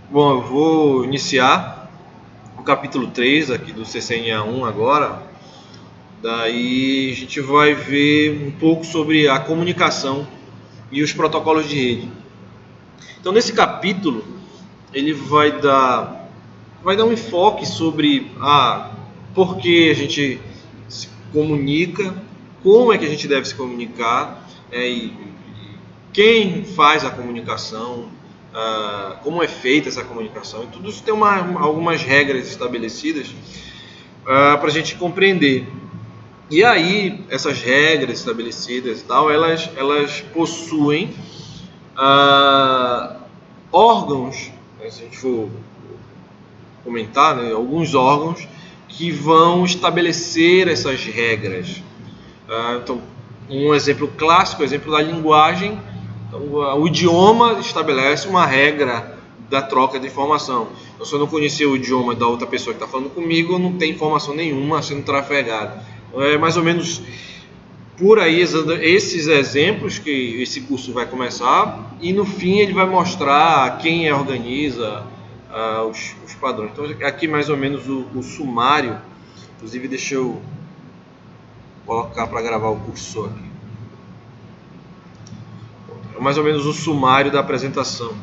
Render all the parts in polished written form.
Bom, eu vou iniciar o capítulo 3 aqui do CCNA1 agora. Daí a gente vai ver um pouco sobre a comunicação e os protocolos de rede. Então, nesse capítulo, ele vai dar um enfoque sobre por que a gente se comunica, como é que a gente deve se comunicar, e quem faz a comunicação, como é feita essa comunicação. E tudo isso tem algumas regras estabelecidas para a gente compreender. E aí, essas regras estabelecidas e tal, elas possuem órgãos, se a gente for comentar, né, alguns órgãos que vão estabelecer essas regras. Então, um exemplo clássico, exemplo da linguagem. Então, o idioma estabelece uma regra da troca de informação. Então, se eu não conhecer o idioma da outra pessoa que está falando comigo, não tem informação nenhuma sendo trafegada. Então, é mais ou menos por aí esses exemplos que esse curso vai começar, e no fim ele vai mostrar quem organiza os padrões. Então aqui mais ou menos o sumário. Inclusive deixa eu colocar para gravar o cursor aqui. É mais ou menos o sumário da apresentação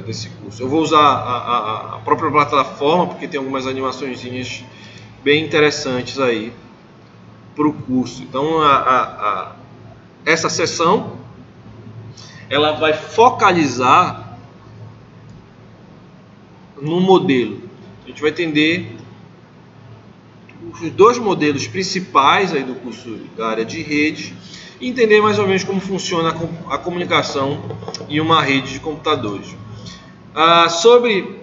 desse curso. Eu vou usar a própria plataforma porque tem algumas animaçõezinhas bem interessantes aí para o curso. Então essa sessão ela vai focalizar no modelo. A gente vai entender os dois modelos principais aí do curso da área de rede e entender mais ou menos como funciona a comunicação em uma rede de computadores. Sobre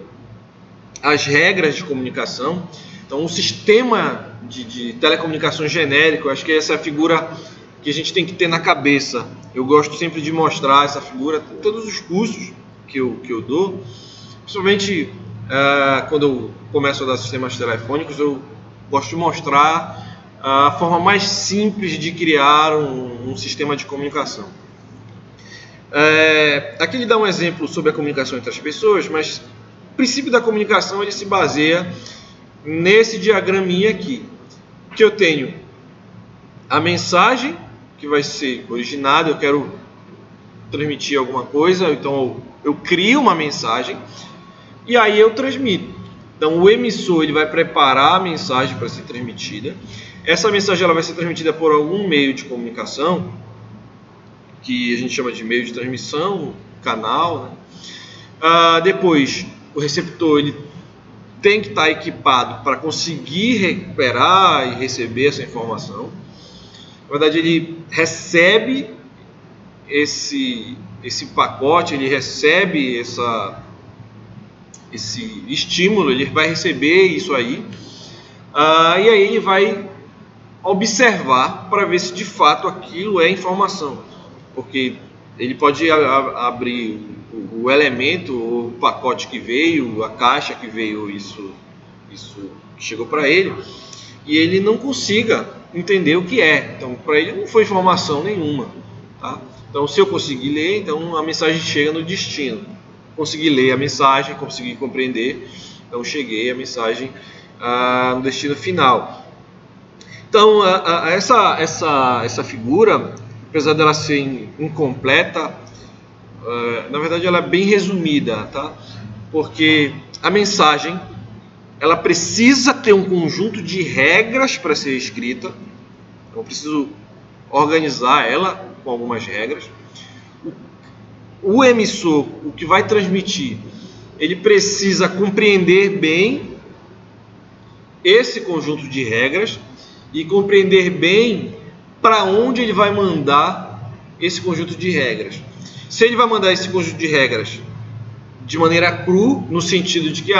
as regras de comunicação, então um sistema de telecomunicação genérico, acho que essa é a figura que a gente tem que ter na cabeça. Eu gosto sempre de mostrar essa figura em todos os cursos que eu dou, principalmente quando eu começo a dar sistemas telefônicos. Eu gosto de mostrar a forma mais simples de criar um sistema de comunicação. Aqui ele dá um exemplo sobre a comunicação entre as pessoas, mas o princípio da comunicação ele se baseia nesse diagraminha aqui, que eu tenho a mensagem que vai ser originada. Eu quero transmitir alguma coisa, então eu crio uma mensagem e aí eu transmito. Então o emissor ele vai preparar a mensagem para ser transmitida. Essa mensagem ela vai ser transmitida por algum meio de comunicação, que a gente chama de meio de transmissão, canal, né? Depois o receptor ele tem que estar equipado para conseguir recuperar e receber essa informação. Na verdade, ele recebe esse pacote, ele recebe esse estímulo, ele vai receber isso aí, e aí ele vai observar para ver se de fato aquilo é informação, porque ele pode abrir o elemento, o pacote que veio, a caixa que veio, isso que chegou para ele, e ele não consiga entender o que é. Então, para ele não foi informação nenhuma, tá? Então, se eu conseguir ler, então a mensagem chega no destino. Consegui ler a mensagem, consegui compreender, então cheguei à mensagem no destino final. Então, essa figura, apesar dela ser incompleta, na verdade ela é bem resumida, tá? Porque a mensagem ela precisa ter um conjunto de regras para ser escrita. Então eu preciso organizar ela com algumas regras. O emissor, o que vai transmitir, ele precisa compreender bem esse conjunto de regras e compreender bem para onde ele vai mandar esse conjunto de regras. Se ele vai mandar esse conjunto de regras de maneira cru, no sentido de que,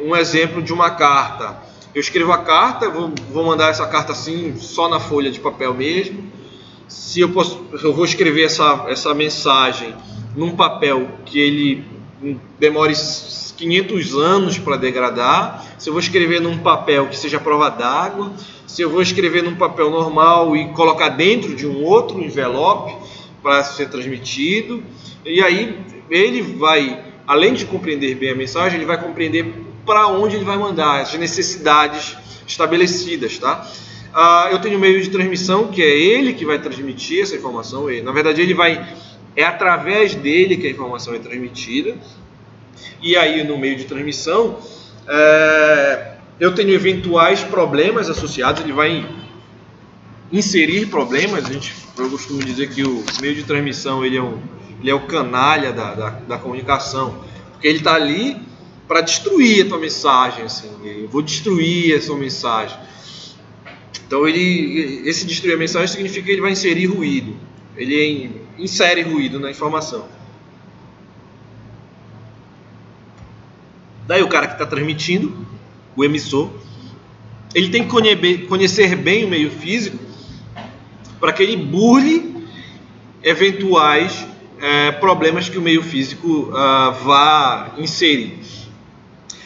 um exemplo de uma carta. Eu escrevo a carta, vou mandar essa carta assim, só na folha de papel mesmo. Se eu vou escrever essa mensagem num papel que ele demore 500 anos para degradar, se eu vou escrever num papel que seja prova d'água, se eu vou escrever num papel normal e colocar dentro de um outro envelope, para ser transmitido, e aí ele vai, além de compreender bem a mensagem, ele vai compreender para onde ele vai mandar, as necessidades estabelecidas, tá? Eu tenho um meio de transmissão, que é ele que vai transmitir essa informação, na verdade é através dele que a informação é transmitida, e aí no meio de transmissão, eu tenho eventuais problemas associados, ele vai inserir problemas. Eu costumo dizer que o meio de transmissão ele é o canalha da comunicação, porque ele está ali para destruir a tua mensagem, assim, eu vou destruir a sua mensagem. Então esse destruir a mensagem significa que ele vai inserir ruído, ele insere ruído na informação. Daí o cara que está transmitindo, o emissor, ele tem que conhecer bem o meio físico para que ele burle eventuais problemas que o meio físico vá inserir.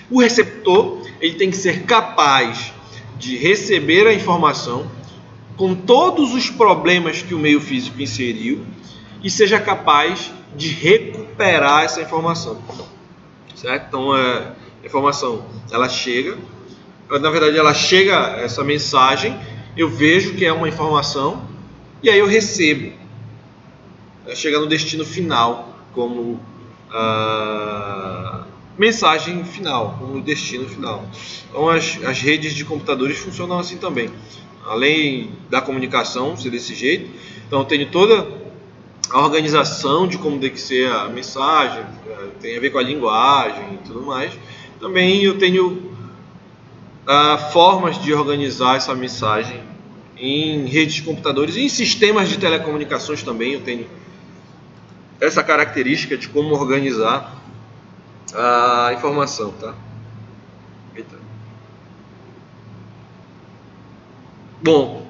O receptor ele tem que ser capaz de receber a informação com todos os problemas que o meio físico inseriu e seja capaz de recuperar essa informação. Certo? Então a informação ela chega, na verdade ela chega, essa mensagem, eu vejo que é uma informação e aí eu recebo. Chega no destino final como mensagem final, como destino final. Então as redes de computadores funcionam assim também. Além da comunicação ser desse jeito, então eu tenho toda a organização de como tem que ser a mensagem, tem a ver com a linguagem e tudo mais. Também eu tenho formas de organizar essa mensagem em redes de computadores e em sistemas de telecomunicações também. Eu tenho essa característica de como organizar a informação, tá? Eita. Bom,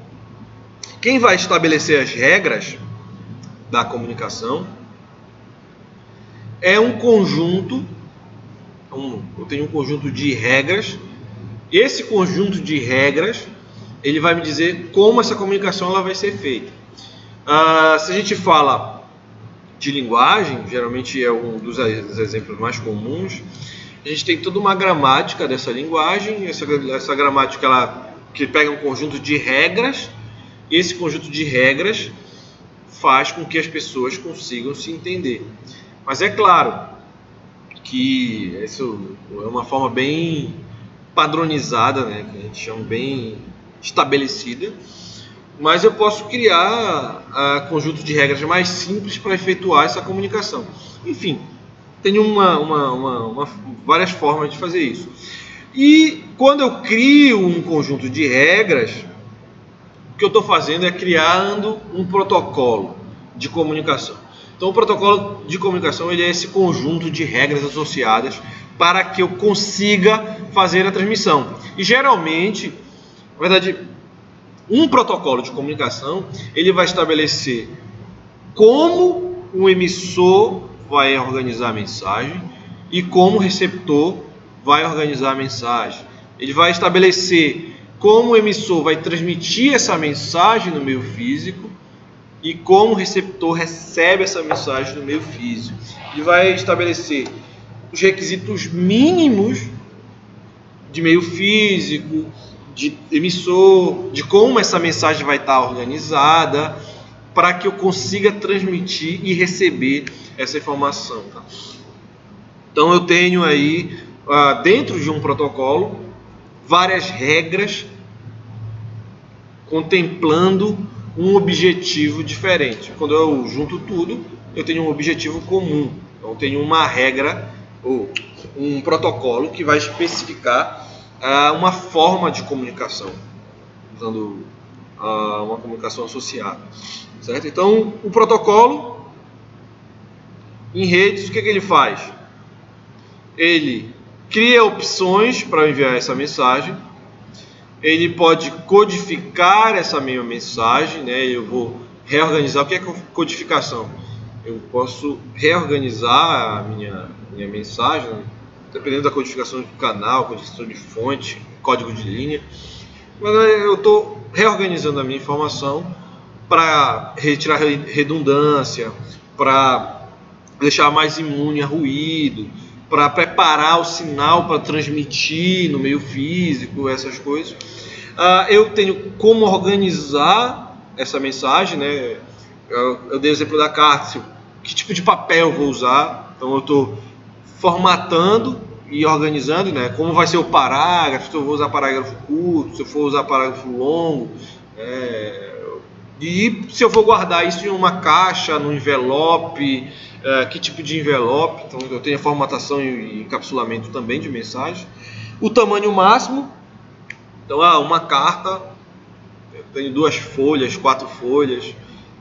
quem vai estabelecer as regras da comunicação é um conjunto. Eu tenho um conjunto de regras. Esse conjunto de regras ele vai me dizer como essa comunicação ela vai ser feita. Se a gente fala de linguagem, geralmente é um dos exemplos mais comuns. A gente tem toda uma gramática dessa linguagem. Essa gramática ela que pega um conjunto de regras. E esse conjunto de regras faz com que as pessoas consigam se entender. Mas é claro que isso é uma forma bem padronizada, né, que a gente chama bem estabelecida, mas eu posso criar conjunto de regras mais simples para efetuar essa comunicação. Enfim, tenho várias formas de fazer isso. E quando eu crio um conjunto de regras, o que eu estou fazendo é criando um protocolo de comunicação. Então o protocolo de comunicação ele é esse conjunto de regras associadas para que eu consiga fazer a transmissão. E geralmente, na verdade, um protocolo de comunicação ele vai estabelecer como o emissor vai organizar a mensagem e como o receptor vai organizar a mensagem. Ele vai estabelecer como o emissor vai transmitir essa mensagem no meio físico e como o receptor recebe essa mensagem no meio físico. Ele vai estabelecer os requisitos mínimos de meio físico, de emissor, de como essa mensagem vai estar organizada, para que eu consiga transmitir e receber essa informação. Tá? Então eu tenho aí, dentro de um protocolo, várias regras contemplando um objetivo diferente. Quando eu junto tudo, eu tenho um objetivo comum. Então eu tenho uma regra ou um protocolo que vai especificar uma forma de comunicação, usando uma comunicação associada. Certo? Então, o protocolo em redes, o que ele faz? Ele cria opções para enviar essa mensagem. Ele pode codificar essa mesma mensagem, né? Eu vou reorganizar. O que é codificação? Eu posso reorganizar a minha mensagem, dependendo da codificação do canal, codificação de fonte, código de linha. Mas eu estou reorganizando a minha informação para retirar redundância, para deixar mais imune a ruído, para preparar o sinal para transmitir no meio físico, essas coisas. Eu tenho como organizar essa mensagem, né? Eu dei o exemplo da carta, que tipo de papel eu vou usar. Então eu estou formatando e organizando, né? Como vai ser o parágrafo, se eu vou usar parágrafo curto, se eu for usar parágrafo longo, e se eu vou guardar isso em uma caixa, no envelope, que tipo de envelope. Então eu tenho a formatação e encapsulamento também de mensagem. O tamanho máximo, então uma carta, eu tenho 2 folhas, 4 folhas,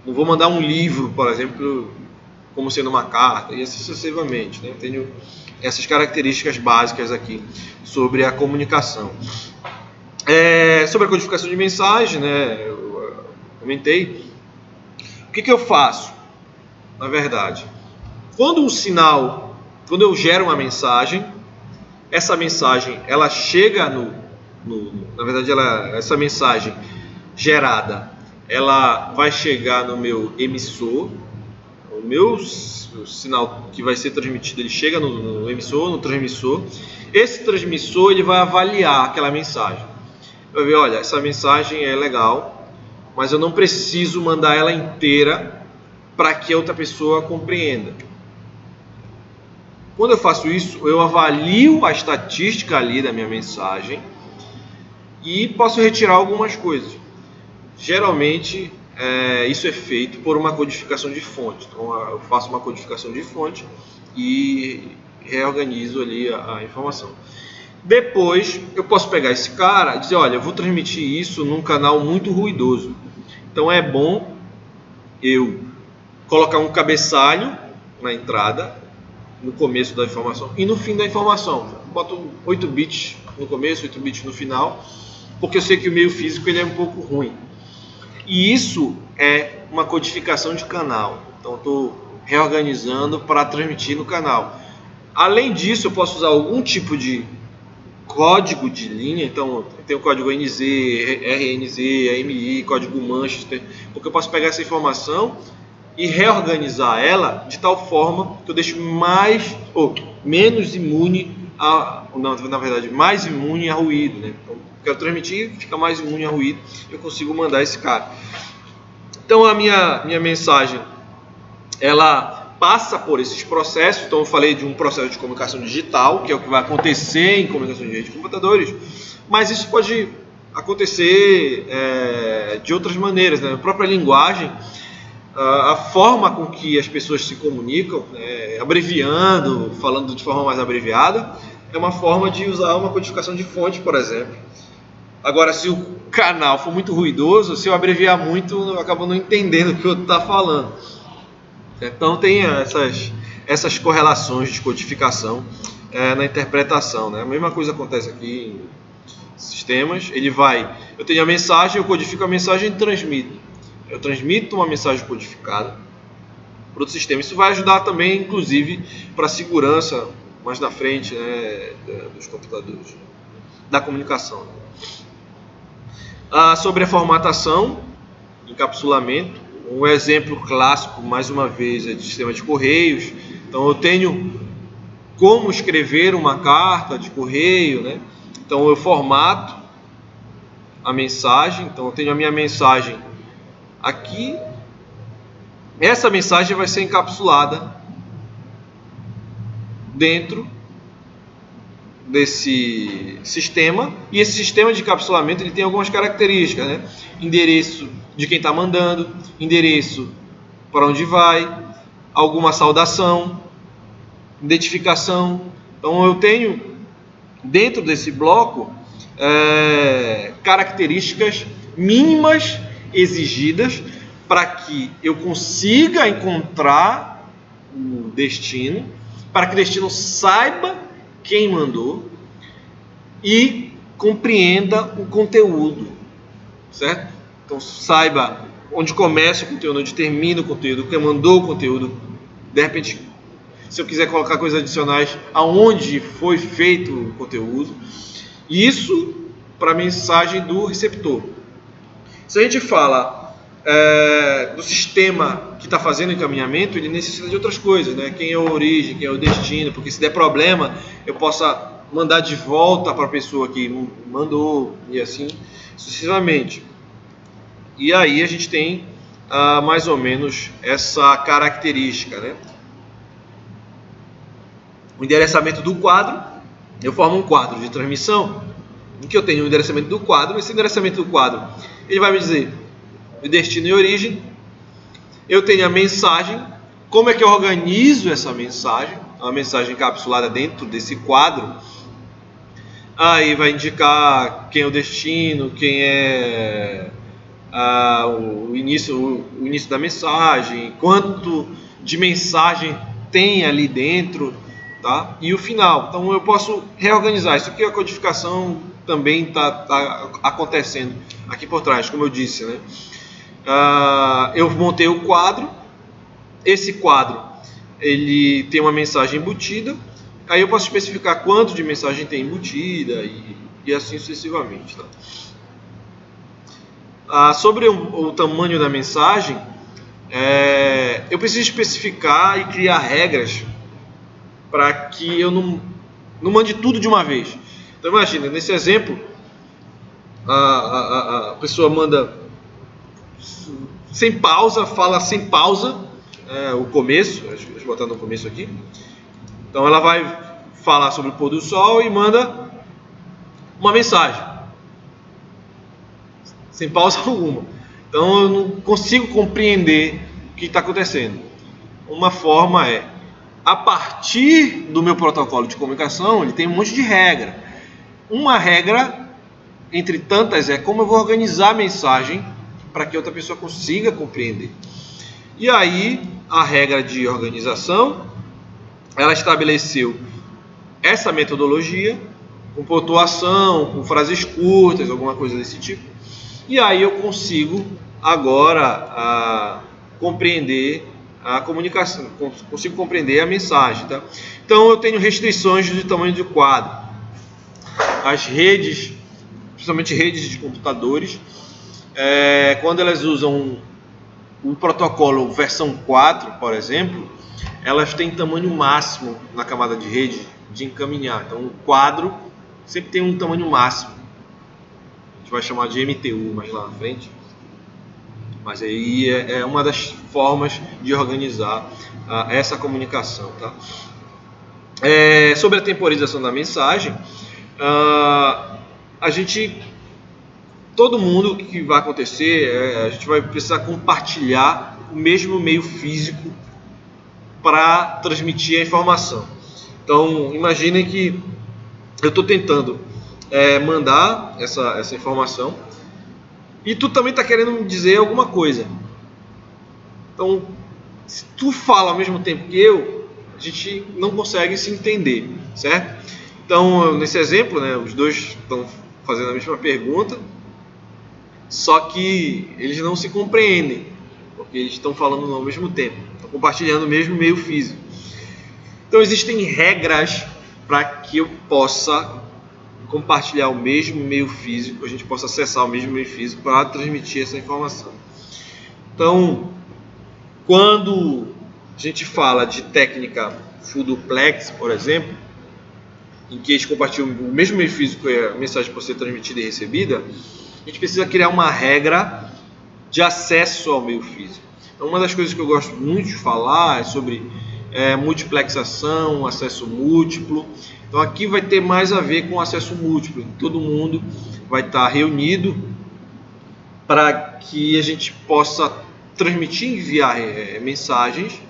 não vou mandar um livro, por exemplo, como sendo uma carta, e assim sucessivamente, né? Eu tenho essas características básicas aqui sobre a comunicação. Sobre a codificação de mensagem, né? Eu comentei. O que eu faço? Na verdade, quando eu gero uma mensagem, essa mensagem ela chega na verdade, essa mensagem gerada, ela vai chegar no meu emissor. O meu sinal que vai ser transmitido, ele chega no emissor, no transmissor. Esse transmissor ele vai avaliar aquela mensagem. Vai ver, olha, essa mensagem é legal, mas eu não preciso mandar ela inteira para que a outra pessoa compreenda. Quando eu faço isso, eu avalio a estatística ali da minha mensagem e posso retirar algumas coisas. Geralmente, isso é feito por uma codificação de fonte. Então, eu faço uma codificação de fonte e reorganizo ali a informação. Depois, eu posso pegar esse cara e dizer, olha, eu vou transmitir isso num canal muito ruidoso. Então, é bom eu colocar um cabeçalho na entrada, no começo da informação e no fim da informação. Boto 8 bits no começo, 8 bits no final, porque eu sei que o meio físico ele é um pouco ruim. E isso é uma codificação de canal. Então, estou reorganizando para transmitir no canal. Além disso, eu posso usar algum tipo de código de linha. Então, tem o código NZ, RNZ, AMI, código Manchester, porque eu posso pegar essa informação e reorganizar ela de tal forma que eu deixo menos imune mais imune a ruído, né? Então, quero transmitir, fica mais imune a ruído, eu consigo mandar esse cara. Então a minha mensagem, ela passa por esses processos. Então eu falei de um processo de comunicação digital, que é o que vai acontecer em comunicação de rede de computadores, mas isso pode acontecer de outras maneiras, né? A própria linguagem, a forma com que as pessoas se comunicam, abreviando, falando de forma mais abreviada, é uma forma de usar uma codificação de fonte, por exemplo. Agora, se o canal for muito ruidoso, se eu abreviar muito, eu acabo não entendendo o que o outro está falando. Então, tem essas correlações de codificação na interpretação, né? A mesma coisa acontece aqui em sistemas. Eu tenho a mensagem, eu codifico a mensagem e transmito. Eu transmito uma mensagem codificada para outro sistema. Isso vai ajudar também, inclusive, para a segurança mais na frente, né, dos computadores, da comunicação. Sobre a formatação, encapsulamento, um exemplo clássico, mais uma vez, é de sistema de correios. Então, eu tenho como escrever uma carta de correio, né? Então, eu formato a mensagem. Então, eu tenho a minha mensagem aqui. Essa mensagem vai ser encapsulada dentro desse sistema, e esse sistema de encapsulamento ele tem algumas características, né? Endereço de quem está mandando, endereço para onde vai, alguma saudação, identificação. Então eu tenho dentro desse bloco características mínimas exigidas para que eu consiga encontrar o destino, para que o destino saiba quem mandou e compreenda o conteúdo, certo? Então saiba onde começa o conteúdo, onde termina o conteúdo, quem mandou o conteúdo. De repente, se eu quiser colocar coisas adicionais, aonde foi feito o conteúdo. Isso para a mensagem do receptor. Se a gente fala do sistema que está fazendo o encaminhamento, ele necessita de outras coisas, né? Quem é a origem, quem é o destino, porque se der problema, eu possa mandar de volta para a pessoa que mandou, e assim sucessivamente. E aí a gente tem mais ou menos essa característica, né? O endereçamento do quadro, eu formo um quadro de transmissão, em que eu tenho o endereçamento do quadro. Esse endereçamento do quadro, ele vai me dizer o destino e origem. Eu tenho a mensagem, como é que eu organizo essa mensagem, uma mensagem encapsulada dentro desse quadro. Aí vai indicar quem é o destino, quem é o início da mensagem, quanto de mensagem tem ali dentro, tá? E o final. Então eu posso reorganizar. Isso aqui, a codificação também está acontecendo aqui por trás, como eu disse, né? Eu montei o quadro. Esse quadro ele tem uma mensagem embutida. Aí eu posso especificar quanto de mensagem tem embutida e assim sucessivamente, tá? Sobre o tamanho da mensagem, eu preciso especificar e criar regras para que eu não mande tudo de uma vez. Então imagina, nesse exemplo, a pessoa manda sem pausa, fala sem pausa o começo, deixa eu botar no começo aqui. Então ela vai falar sobre o pôr do sol e manda uma mensagem sem pausa alguma. Então eu não consigo compreender o que está acontecendo. Uma forma a partir do meu protocolo de comunicação, ele tem um monte de regra. Uma regra, entre tantas, é como eu vou organizar a mensagem para que outra pessoa consiga compreender. E aí, a regra de organização, ela estabeleceu essa metodologia, com pontuação, com frases curtas, alguma coisa desse tipo. E aí eu consigo agora compreender a comunicação, consigo compreender a mensagem, tá? Então eu tenho restrições de tamanho do quadro. As redes, principalmente redes de computadores, quando elas usam o protocolo versão 4, por exemplo, elas têm tamanho máximo na camada de rede de encaminhar. Então o quadro sempre tem um tamanho máximo. A gente vai chamar de MTU mais lá na frente. Mas aí é uma das formas de organizar essa comunicação, tá? Sobre a temporização da mensagem, todo mundo que vai acontecer, a gente vai precisar compartilhar o mesmo meio físico para transmitir a informação. Então, imaginem que eu estou tentando mandar essa informação e tu também está querendo me dizer alguma coisa. Então, se tu fala ao mesmo tempo que eu, a gente não consegue se entender, certo? Então, nesse exemplo, né, os dois estão fazendo a mesma pergunta, só que eles não se compreendem, porque eles estão falando ao mesmo tempo, estão compartilhando o mesmo meio físico. Então, existem regras para que eu possa compartilhar o mesmo meio físico, a gente possa acessar o mesmo meio físico para transmitir essa informação. Então, quando a gente fala de técnica full duplex, por exemplo, em que eles compartilham o mesmo meio físico e a mensagem pode ser transmitida e recebida, a gente precisa criar uma regra de acesso ao meio físico. Então, uma das coisas que eu gosto muito de falar é sobre multiplexação, acesso múltiplo. Então aqui vai ter mais a ver com acesso múltiplo. Todo mundo vai estar reunido para que a gente possa transmitir e enviar mensagens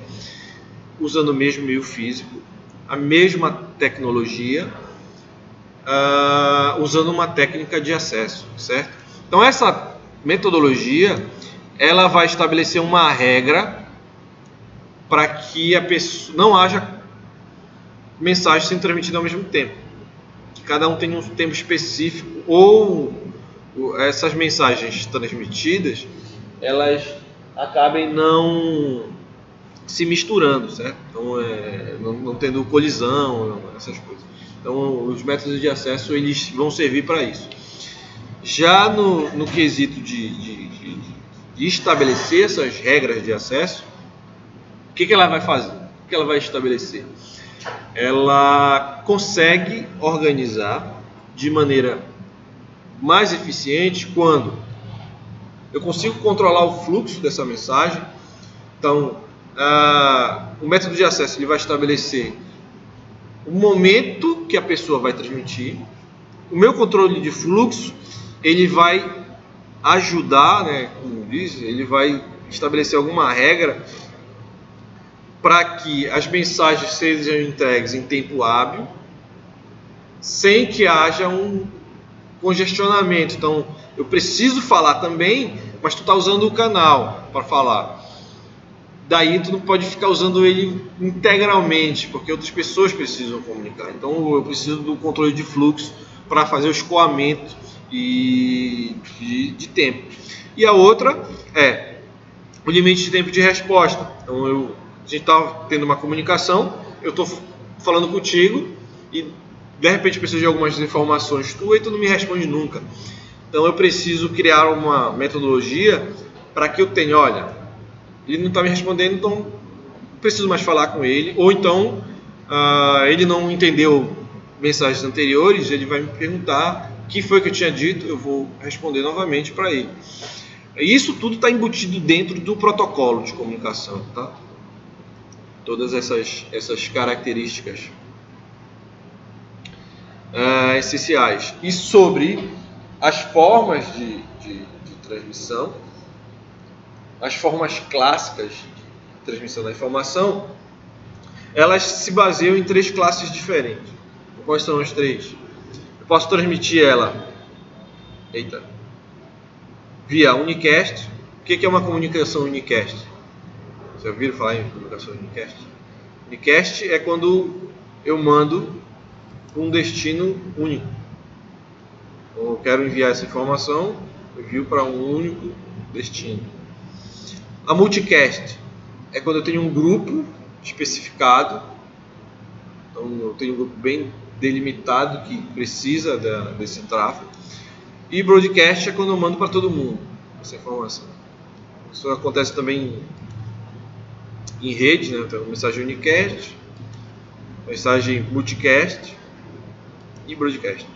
usando o mesmo meio físico, a mesma tecnologia, usando uma técnica de acesso, certo? Então essa metodologia ela vai estabelecer uma regra para que a pessoa não haja mensagens sendo transmitidas ao mesmo tempo, que cada um tenha um tempo específico, ou essas mensagens transmitidas elas acabem não se misturando, certo? Então não tendo colisão, essas coisas. Então os métodos de acesso eles vão servir para isso. Já no quesito de de estabelecer essas regras de acesso, o que ela vai fazer? O que ela vai estabelecer? Ela consegue organizar de maneira mais eficiente quando eu consigo controlar o fluxo dessa mensagem. Então, o método de acesso ele vai estabelecer o momento que a pessoa vai transmitir. O meu controle de fluxo ele vai ajudar, né, como diz, ele vai estabelecer alguma regra para que as mensagens sejam entregues em tempo hábil, sem que haja um congestionamento. Então, eu preciso falar também, mas tu está usando o canal para falar. Daí tu não pode ficar usando ele integralmente, porque outras pessoas precisam comunicar. Então, eu preciso do controle de fluxo para fazer o escoamento de tempo. E a outra é o limite de tempo de resposta. Então, a gente está tendo uma comunicação, eu estou falando contigo e de repente eu preciso de algumas informações tuas e tu não me responde nunca. Então eu preciso criar uma metodologia para que eu tenha, olha, ele não está me respondendo, então não preciso mais falar com ele. Ou então ele não entendeu mensagens anteriores, ele vai me perguntar o que foi que eu tinha dito, eu vou responder novamente para ele. Isso tudo está embutido dentro do protocolo de comunicação, tá? Todas essas características essenciais. E sobre as formas de transmissão, as formas clássicas de transmissão da informação, elas se baseiam em 3 classes diferentes. Quais são as 3? Eu posso transmitir ela via unicast. O que é uma comunicação unicast? Vocês já ouviram falar em comunicação unicast? Unicast é quando eu mando um destino único. Então, eu quero enviar essa informação, eu envio para um único destino. A multicast é quando eu tenho um grupo especificado. Então eu tenho um grupo bem delimitado que precisa desse tráfego. E broadcast é quando eu mando para todo mundo essa informação. Isso acontece também em rede, né? Então, mensagem unicast, mensagem multicast e broadcast.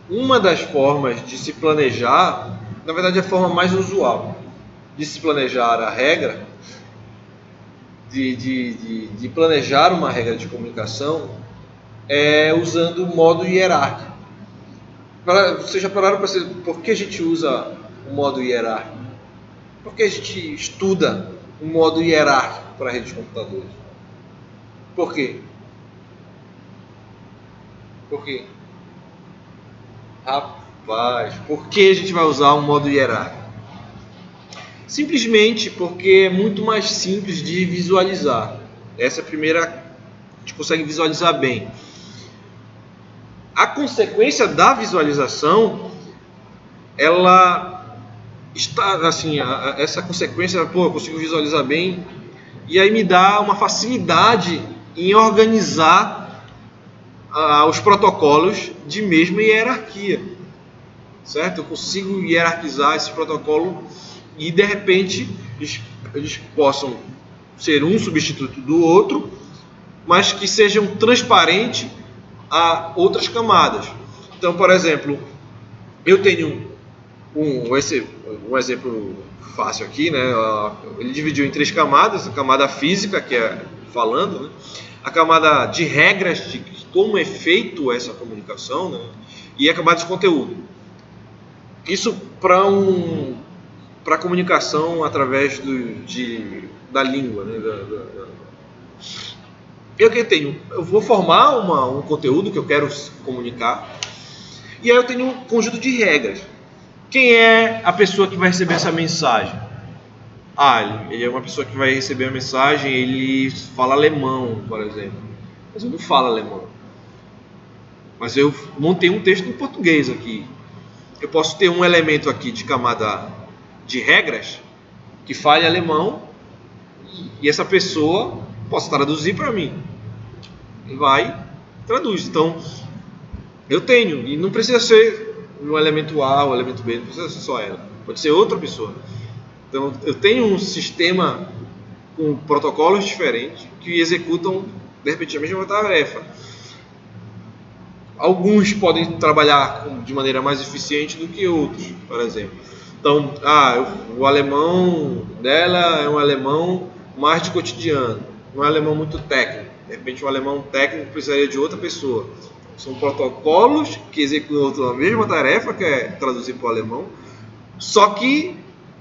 Uma das formas de se planejar, na verdade a forma mais usual de se planejar a regra, de planejar uma regra de comunicação, é usando o modo hierárquico. Vocês já pararam para saber por que a gente usa o modo hierárquico? Por que a gente estuda o modo hierárquico para a rede de computadores? Por quê? Por quê? Rapaz, por que a gente vai usar um modo hierárquico? Simplesmente porque é muito mais simples de visualizar. Essa é a primeira, a gente consegue visualizar bem. A consequência da visualização, ela está assim, essa consequência, eu consigo visualizar bem, e aí me dá uma facilidade em organizar os protocolos de mesma hierarquia, certo? Eu consigo hierarquizar esse protocolo e de repente eles possam ser um substituto do outro, mas que sejam transparentes a outras camadas. Então, por exemplo, eu tenho um exemplo fácil aqui, né? Ele dividiu em 3 camadas: a camada física, que é falando, né? A camada de regras de como é feito essa comunicação, né? E a camada de conteúdo. Isso para comunicação através da língua, né? Eu vou formar um conteúdo que eu quero comunicar, e aí eu tenho um conjunto de regras. Quem é a pessoa que vai receber essa mensagem? Ele é uma pessoa que vai receber a mensagem, ele fala alemão, por exemplo. Mas eu não falo alemão. Mas eu montei um texto em português aqui. Eu posso ter um elemento aqui de camada de regras que fale alemão, e essa pessoa possa traduzir para mim. e vai traduz. Então, eu tenho, e não precisa ser um elemento A ou elemento B, não precisa ser só ela, pode ser outra pessoa. Então, eu tenho um sistema com protocolos diferentes que executam, de repente, a mesma tarefa. Alguns podem trabalhar de maneira mais eficiente do que outros, por exemplo. Então, o alemão dela é um alemão mais de cotidiano, um alemão muito técnico. De repente, um alemão técnico precisaria de outra pessoa. São protocolos que executam a mesma tarefa, que é traduzir para o alemão, só que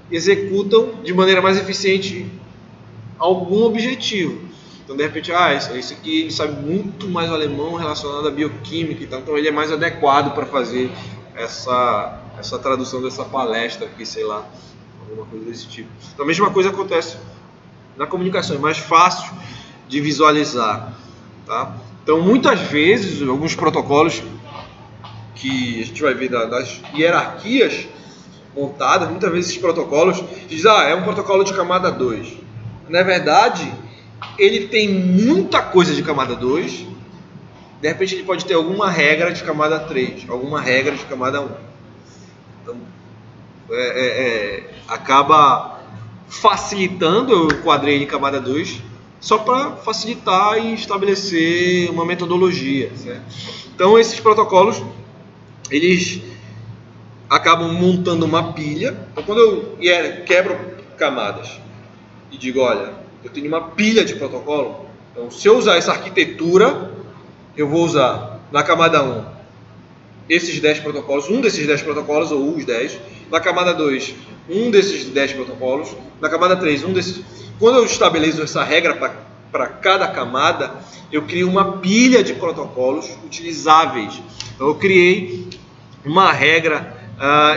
executam de maneira mais eficiente algum objetivo. Então, de repente, esse aqui ele sabe muito mais o alemão relacionado à bioquímica, então ele é mais adequado para fazer essa tradução dessa palestra aqui, sei lá, alguma coisa desse tipo. Então, a mesma coisa acontece na comunicação, é mais fácil de visualizar, tá? Então, muitas vezes, alguns protocolos que a gente vai ver das hierarquias montadas, muitas vezes esses protocolos dizem, é um protocolo de camada 2. Na verdade, ele tem muita coisa de camada 2, de repente ele pode ter alguma regra de camada 3, alguma regra de camada 1. Então, acaba facilitando, eu enquadrei ele em camada 2, só para facilitar e estabelecer uma metodologia, certo? Então, esses protocolos, eles acabam montando uma pilha. Então, quando eu quebro camadas e digo, olha, eu tenho uma pilha de protocolo, então se eu usar essa arquitetura, eu vou usar na camada 1 esses 10 protocolos, um desses 10 protocolos, ou os 10, na camada 2, um desses 10 protocolos, na camada 3, um desses. Quando eu estabeleço essa regra para cada camada, eu crio uma pilha de protocolos utilizáveis. Então eu criei uma regra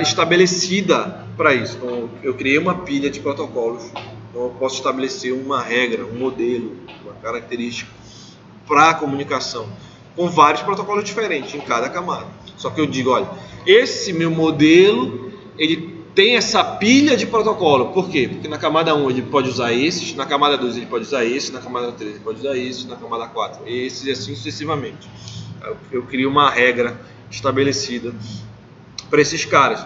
estabelecida para isso. Então, eu criei uma pilha de protocolos. Então, eu posso estabelecer uma regra, um modelo, uma característica para a comunicação, com vários protocolos diferentes em cada camada. Só que eu digo, olha, esse meu modelo, ele tem essa pilha de protocolo. Por quê? Porque na camada 1 ele pode usar esses, na camada 2 ele pode usar esses, na camada 3 ele pode usar esses, na camada 4 esses, e assim sucessivamente. Eu crio uma regra estabelecida para esses caras.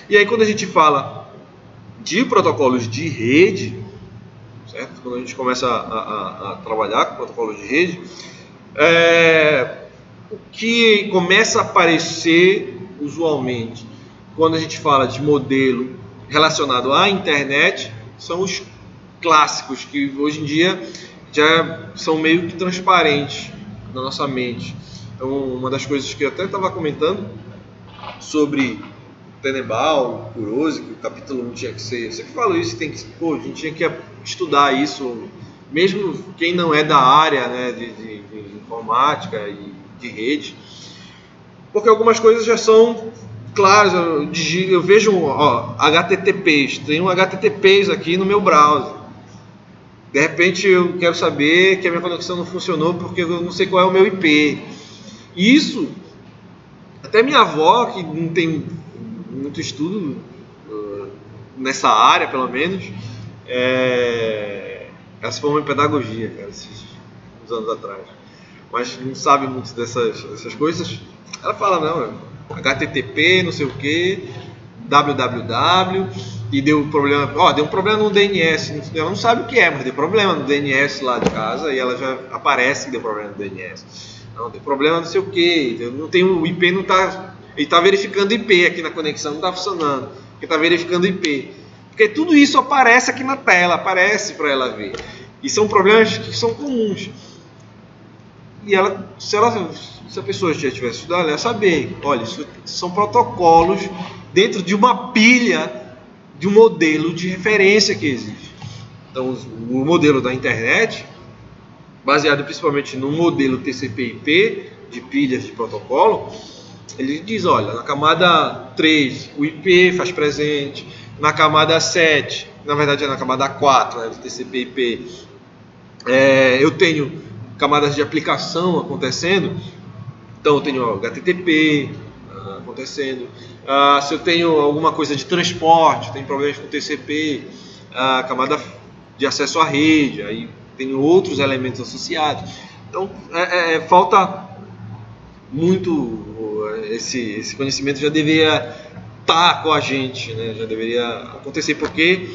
E aí, quando a gente fala de protocolos de rede, certo? Quando a gente começa a trabalhar com protocolos de rede, o que começa a aparecer usualmente quando a gente fala de modelo relacionado à internet são os clássicos, que hoje em dia já são meio que transparentes na nossa mente. Então, uma das coisas que eu até estava comentando sobre Tenenbaum, Kurose, que o capítulo 1 tinha que ser... Eu sempre falo isso, a gente tinha que estudar isso, mesmo quem não é da área, né, de informática e de rede, porque algumas coisas já são claras. Eu vejo HTTPs, tem um HTTPs aqui no meu browser. De repente eu quero saber que a minha conexão não funcionou porque eu não sei qual é o meu IP. Isso, até minha avó, que não tem muito estudo nessa área, pelo menos, ela se formou em pedagogia, cara, uns anos atrás, mas não sabe muito dessas coisas. Ela fala, não, HTTP, não sei o que, www, e deu um problema no DNS. Ela não sabe o que é, mas deu problema no DNS lá de casa, e ela já aparece que deu problema no DNS. Não, deu problema não sei o que, não tem o IP, não tá, ele está verificando IP aqui na conexão, não está funcionando, porque está verificando IP. Porque tudo isso aparece aqui na tela, aparece para ela ver. E são problemas que são comuns. E se a pessoa já tivesse estudado, ela ia saber, olha, isso são protocolos dentro de uma pilha de um modelo de referência que existe. Então, o modelo da internet, baseado principalmente no modelo TCP/IP, de pilhas de protocolo, ele diz, olha, na camada 3 o IP faz presente, na camada 7, na verdade é na camada 4, né, do TCP/IP, eu tenho camadas de aplicação acontecendo, então eu tenho HTTP acontecendo, se eu tenho alguma coisa de transporte, tem problemas com TCP, camada de acesso à rede, aí tem outros elementos associados. Então, falta muito, esse conhecimento já deveria estar com a gente, né? Já deveria acontecer, porque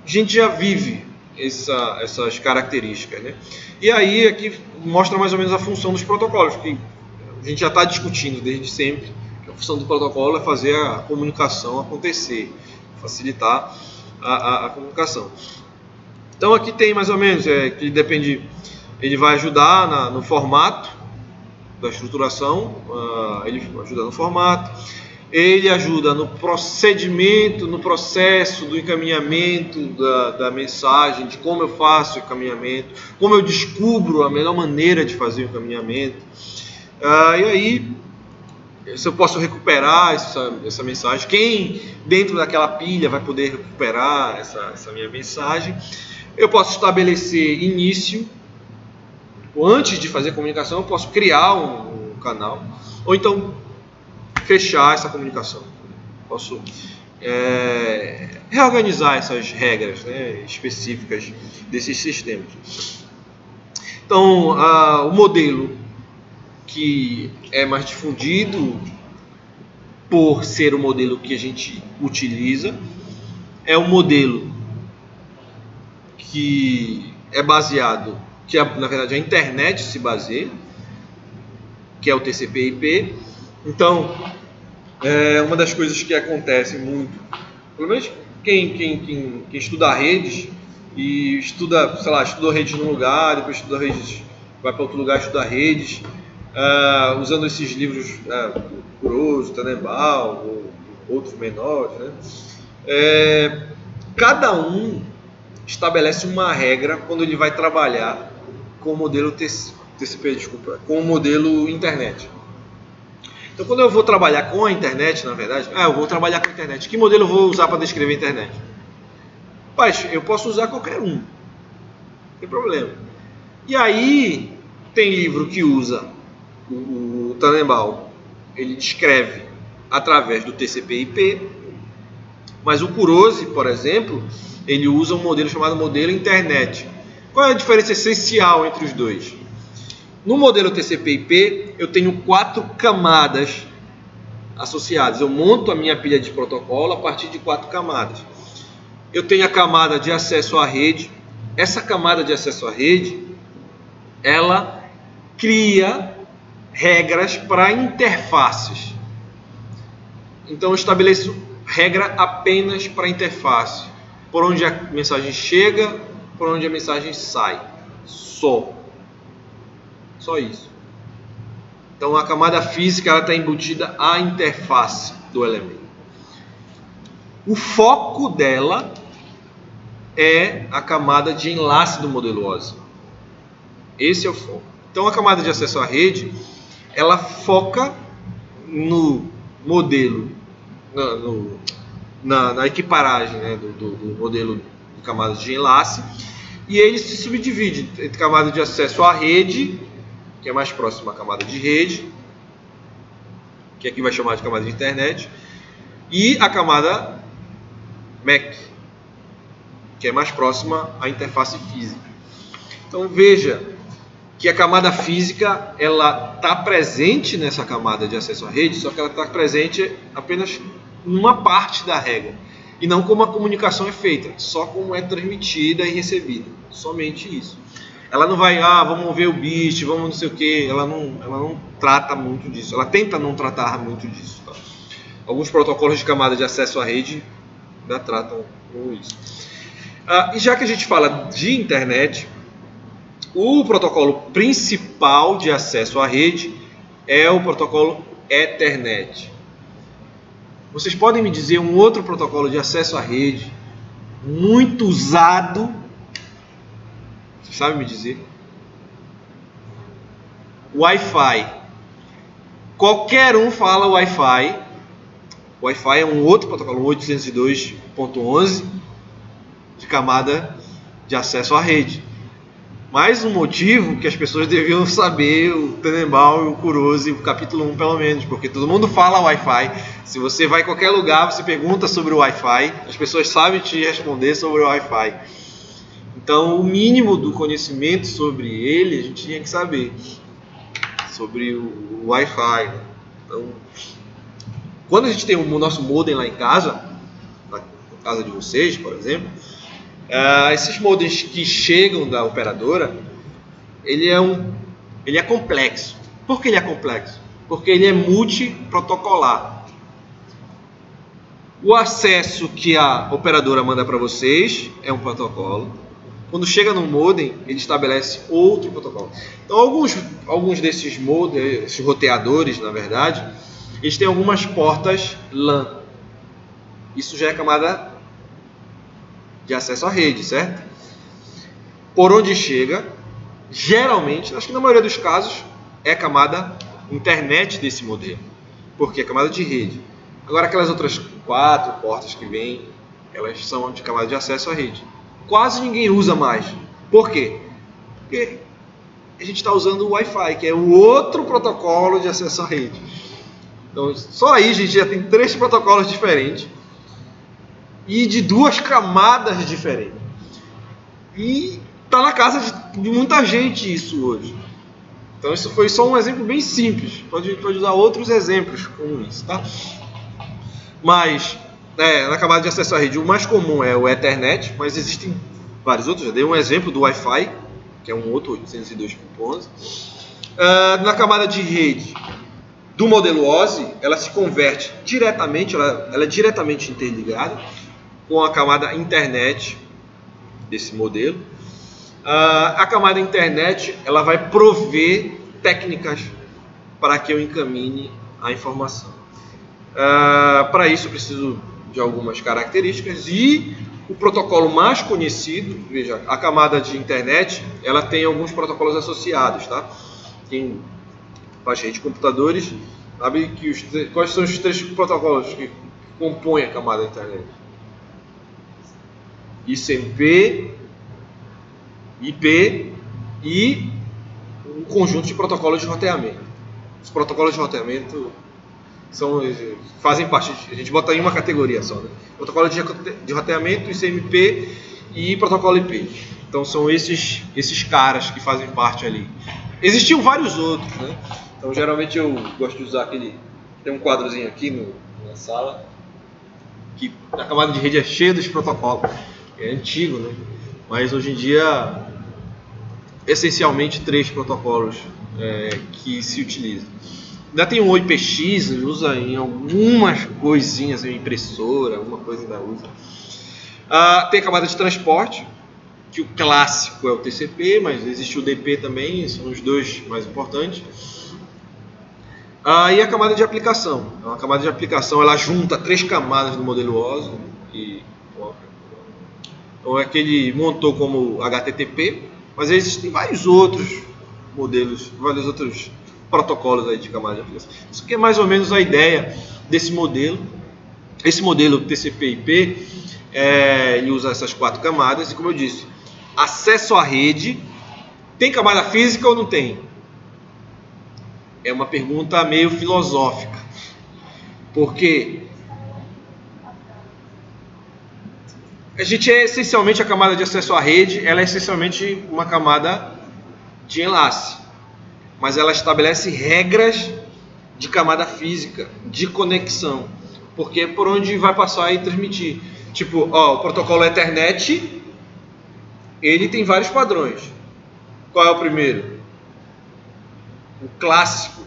a gente já vive essas características, né? E aí aqui mostra mais ou menos a função dos protocolos, que a gente já está discutindo desde sempre, que a função do protocolo é fazer a comunicação acontecer, facilitar a comunicação. Então aqui tem mais ou menos, que depende, ele vai ajudar no formato da estruturação, ele ajuda no formato, ele ajuda no procedimento, no processo do encaminhamento da mensagem, de como eu faço o encaminhamento, como eu descubro a melhor maneira de fazer o encaminhamento. E aí, se eu posso recuperar essa mensagem, quem dentro daquela pilha vai poder recuperar essa minha mensagem. Eu posso estabelecer início, ou antes de fazer a comunicação, eu posso criar um canal, ou então fechar essa comunicação. Posso reorganizar essas regras, né, específicas desses sistemas. Então, o modelo que é mais difundido, por ser o modelo que a gente utiliza, é um modelo que é baseado, que na verdade a internet se baseia, que é o TCP/IP. Então, uma das coisas que acontece muito, pelo menos quem estuda redes e estudou redes num lugar, depois estuda redes, vai para outro lugar estudar redes, usando esses livros do Kuroso, Tannenbaum, ou outros menores, né? Cada um estabelece uma regra quando ele vai trabalhar com o modelo com o modelo internet. Então, quando eu vou trabalhar com a internet, na verdade, eu vou trabalhar com a internet. Que modelo eu vou usar para descrever a internet? Mas eu posso usar qualquer um, não tem problema. E aí, tem livro que usa o Tannenbaum, ele descreve através do TCP/IP, mas o Kuroso, por exemplo, ele usa um modelo chamado modelo internet. Qual é a diferença essencial entre os dois? No modelo TCP/IP, eu tenho 4 camadas associadas. Eu monto a minha pilha de protocolo a partir de 4 camadas. Eu tenho a camada de acesso à rede. Essa camada de acesso à rede, ela cria regras para interfaces. Então eu estabeleço regra apenas para interface. Por onde a mensagem chega, por onde a mensagem sai. Só isso. Então a camada física está embutida à interface do elemento. O foco dela é a camada de enlace do modelo OSI. Esse é o foco. Então a camada de acesso à rede, ela foca no modelo, na equiparagem, né, do modelo de camadas de enlace, e ele se subdivide entre camada de acesso à rede, que é mais próxima à camada de rede, que aqui vai chamar de camada de internet, e a camada MAC, que é mais próxima à interface física. Então veja que a camada física, ela está presente nessa camada de acesso à rede, só que ela está presente apenas numa parte da regra, e não como a comunicação é feita, só como é transmitida e recebida, somente isso. Ela não vai, vamos ver o bit, vamos não sei o que, ela não trata muito disso, ela tenta não tratar muito disso. Tá? Alguns protocolos de camada de acesso à rede já tratam com isso. E já que a gente fala de internet, o protocolo principal de acesso à rede é o protocolo Ethernet. Vocês podem me dizer um outro protocolo de acesso à rede muito usado? Vocês sabem me dizer? Wi-Fi. Qualquer um fala Wi-Fi. Wi-Fi é um outro protocolo, 802.11, de camada de acesso à rede. Mais um motivo que as pessoas deviam saber o Tannenbaum e o Kuroso, o capítulo 1 pelo menos, porque todo mundo fala Wi-Fi. Se você vai em qualquer lugar, você pergunta sobre o Wi-Fi, as pessoas sabem te responder sobre o Wi-Fi. Então, o mínimo do conhecimento sobre ele a gente tinha que saber, sobre o Wi-Fi. Então, quando a gente tem o nosso modem lá em casa, na casa de vocês, por exemplo, esses modems que chegam da operadora, ele é complexo. Por que ele é complexo? Porque ele é multiprotocolar. O acesso que a operadora manda para vocês é um protocolo. Quando chega no modem, ele estabelece outro protocolo. Então, alguns desses modems, esses roteadores, na verdade, eles têm algumas portas LAN. Isso já é camada de acesso à rede, certo? Por onde chega, geralmente, acho que na maioria dos casos, é a camada internet desse modelo, porque é camada de rede. Agora, aquelas outras 4 portas que vêm, elas são de camada de acesso à rede. Quase ninguém usa mais. Por quê? Porque a gente está usando o Wi-Fi, que é o outro protocolo de acesso à rede. Então, só aí a gente já tem 3 protocolos diferentes e de 2 camadas diferentes. E está na casa de muita gente isso hoje. Então, isso foi só um exemplo bem simples. Pode usar outros exemplos como isso, tá? Mas, na camada de acesso à rede, o mais comum é o Ethernet, mas existem vários outros. Já dei um exemplo do Wi-Fi, que é um outro 802.11. Na camada de rede do modelo OSI, ela se converte diretamente, ela é diretamente interligada com a camada internet desse modelo. A camada internet, ela vai prover técnicas para que eu encaminhe a informação. Para isso eu preciso de algumas características e o protocolo mais conhecido, veja, a camada de internet, ela tem alguns protocolos associados, tá? Quem faz rede de computadores sabe que quais são os 3 protocolos que compõem a camada da internet? ICMP, IP e um conjunto de protocolos de roteamento. Os protocolos de roteamento fazem parte, a gente bota em uma categoria só, né? Protocolo de roteamento, ICMP e protocolo IP. Então são esses caras que fazem parte ali. Existiam vários outros, né? Então geralmente eu gosto de usar tem um quadrozinho aqui na sala, que a camada de rede é cheia dos protocolos. É antigo, né? Mas hoje em dia, essencialmente 3 protocolos que se utilizam. Ainda tem um OIPX, usa em algumas coisinhas, em impressora, alguma coisa ainda usa. Tem a camada de transporte, que o clássico é o TCP, mas existe o DP também, são os 2 mais importantes. E a camada de aplicação. A camada de aplicação, ela junta 3 camadas do modelo OSI. Então é que ele montou como HTTP, mas existem vários outros modelos, vários outros protocolos aí de camada de aplicação. Isso aqui é mais ou menos a ideia desse modelo. Esse modelo TCP/IP, ele usa essas 4 camadas e, como eu disse, acesso à rede. Tem camada física ou não tem? É uma pergunta meio filosófica, porque a gente essencialmente, a camada de acesso à rede, ela é essencialmente uma camada de enlace, mas ela estabelece regras de camada física, de conexão, porque é por onde vai passar e transmitir. Tipo, o protocolo Ethernet, ele tem vários padrões. Qual é o primeiro? O clássico,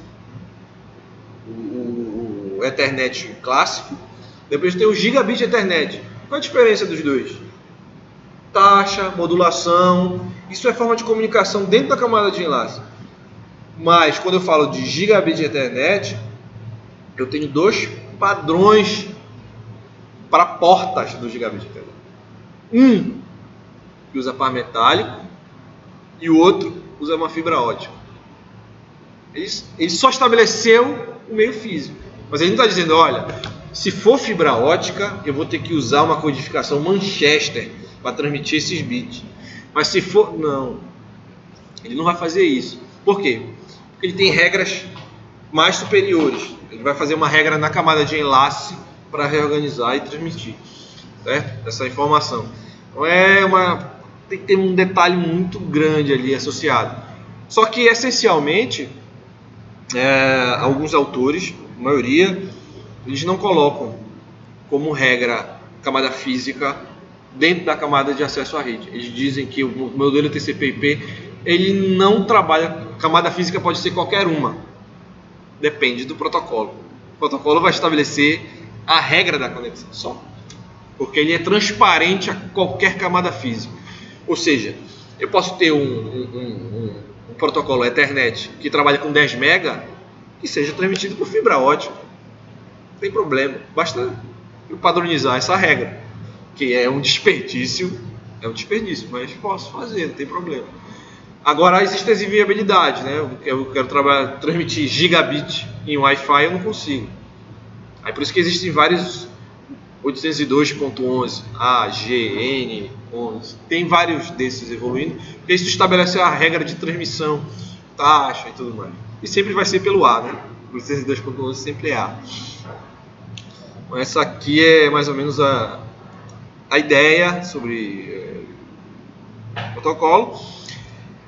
o Ethernet clássico. Depois tem o Gigabit Ethernet. Qual a diferença dos dois? Taxa, modulação, isso é forma de comunicação dentro da camada de enlace. Mas quando eu falo de Gigabit Ethernet, eu tenho 2 padrões para portas do Gigabit Ethernet. Um que usa par metálico e o outro usa uma fibra ótica. Ele só estabeleceu o meio físico, mas ele não está dizendo, olha, se for fibra ótica, eu vou ter que usar uma codificação Manchester para transmitir esses bits. Mas se for... Não. Ele não vai fazer isso. Por quê? Porque ele tem regras mais superiores. Ele vai fazer uma regra na camada de enlace para reorganizar e transmitir, certo? Essa informação. Então é uma tem que ter um detalhe muito grande ali associado. Só que, essencialmente, alguns autores, a maioria, eles não colocam como regra camada física dentro da camada de acesso à rede. Eles dizem que o modelo TCP/IP ele não trabalha, camada física pode ser qualquer uma, depende do protocolo. O protocolo vai estabelecer a regra da conexão só, porque ele é transparente a qualquer camada física. Ou seja, eu posso ter um protocolo Ethernet que trabalha com 10 MB e seja transmitido por fibra ótica. Não tem problema, basta eu padronizar essa regra, que é um desperdício, mas posso fazer, não tem problema. Agora existem as inviabilidades, né? Eu quero transmitir gigabit em Wi-Fi, eu não consigo. Aí por isso que existem vários 802.11, A, G, N, 11. Tem vários desses evoluindo, porque isso estabelece a regra de transmissão, taxa e tudo mais. E sempre vai ser pelo A, né? 802.11 sempre é A. Então, essa aqui é mais ou menos a ideia sobre protocolo.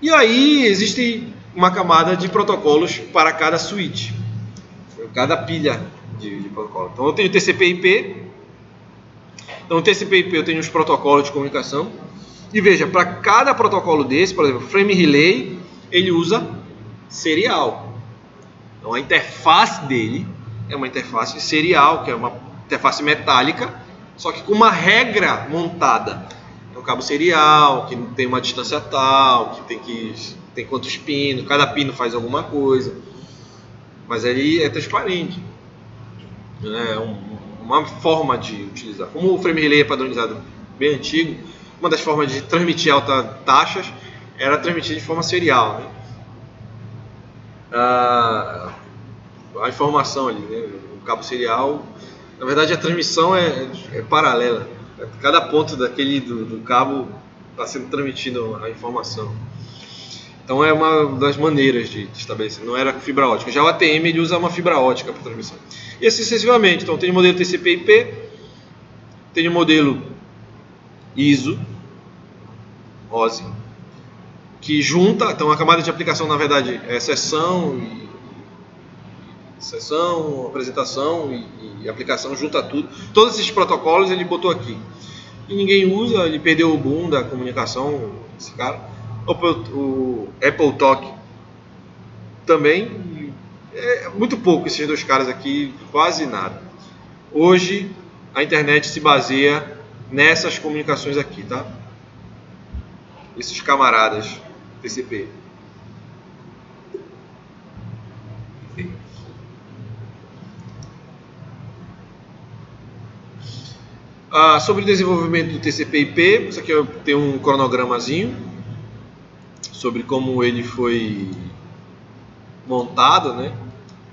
E aí existe uma camada de protocolos para cada switch, cada pilha de protocolo. Então eu tenho TCP/IP. Então, no TCP/IP eu tenho os protocolos de comunicação. E veja, para cada protocolo desse, por exemplo, Frame Relay, ele usa serial. Então, a interface dele é uma interface serial, que é uma interface metálica, só que com uma regra montada. É um cabo serial, que tem uma distância tal, que tem quantos pinos, cada pino faz alguma coisa. Mas ele é transparente. É uma forma de utilizar. Como o Frame Relay é padronizado bem antigo, uma das formas de transmitir altas taxas era transmitir de forma serial, né? A informação ali, né? O cabo serial, na verdade a transmissão é paralela. Cada ponto do cabo está sendo transmitido a informação. Então é uma das maneiras de estabelecer. Não era fibra ótica. Já o ATM ele usa uma fibra ótica para transmissão. E assim sucessivamente. Então tem o modelo TCP/IP, tem o modelo ISO, OSI, que junta. Então a camada de aplicação na verdade é sessão, apresentação e aplicação, junta tudo. Todos esses protocolos ele botou aqui. E ninguém usa, ele perdeu o boom da comunicação, esse cara. O Apple Talk também, é muito pouco esses dois caras aqui, quase nada. Hoje a internet se baseia nessas comunicações aqui, tá? Esses camaradas TCP. Sobre o desenvolvimento do TCP/IP, isso aqui eu tenho um cronogramazinho sobre como ele foi montado, né?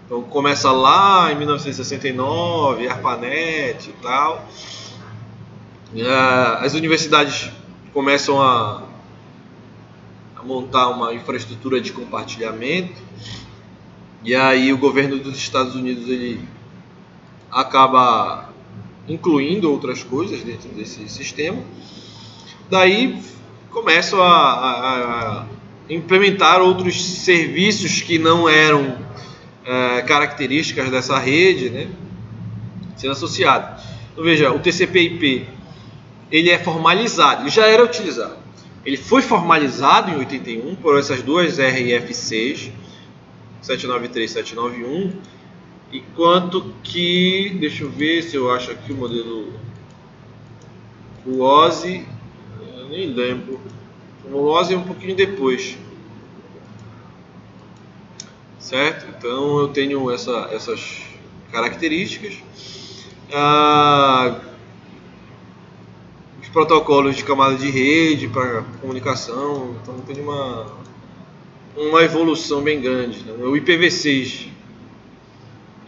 Então começa lá em 1969, ARPANET e tal. As universidades começam a montar uma infraestrutura de compartilhamento, e aí o governo dos Estados Unidos ele acaba incluindo outras coisas dentro desse sistema. Daí começam a implementar outros serviços que não eram características dessa rede, né, sendo associado. Então veja, o TCP/IP ele é formalizado, ele já era utilizado. Ele foi formalizado em 81 por essas duas RFCs, 793 e 791, enquanto que, deixa eu ver se eu acho aqui o modelo, o OSI, eu nem lembro. O OSI é um pouquinho depois, certo? Então eu tenho essas características. Os protocolos de camada de rede para comunicação, então tem uma evolução bem grande, né? O IPv6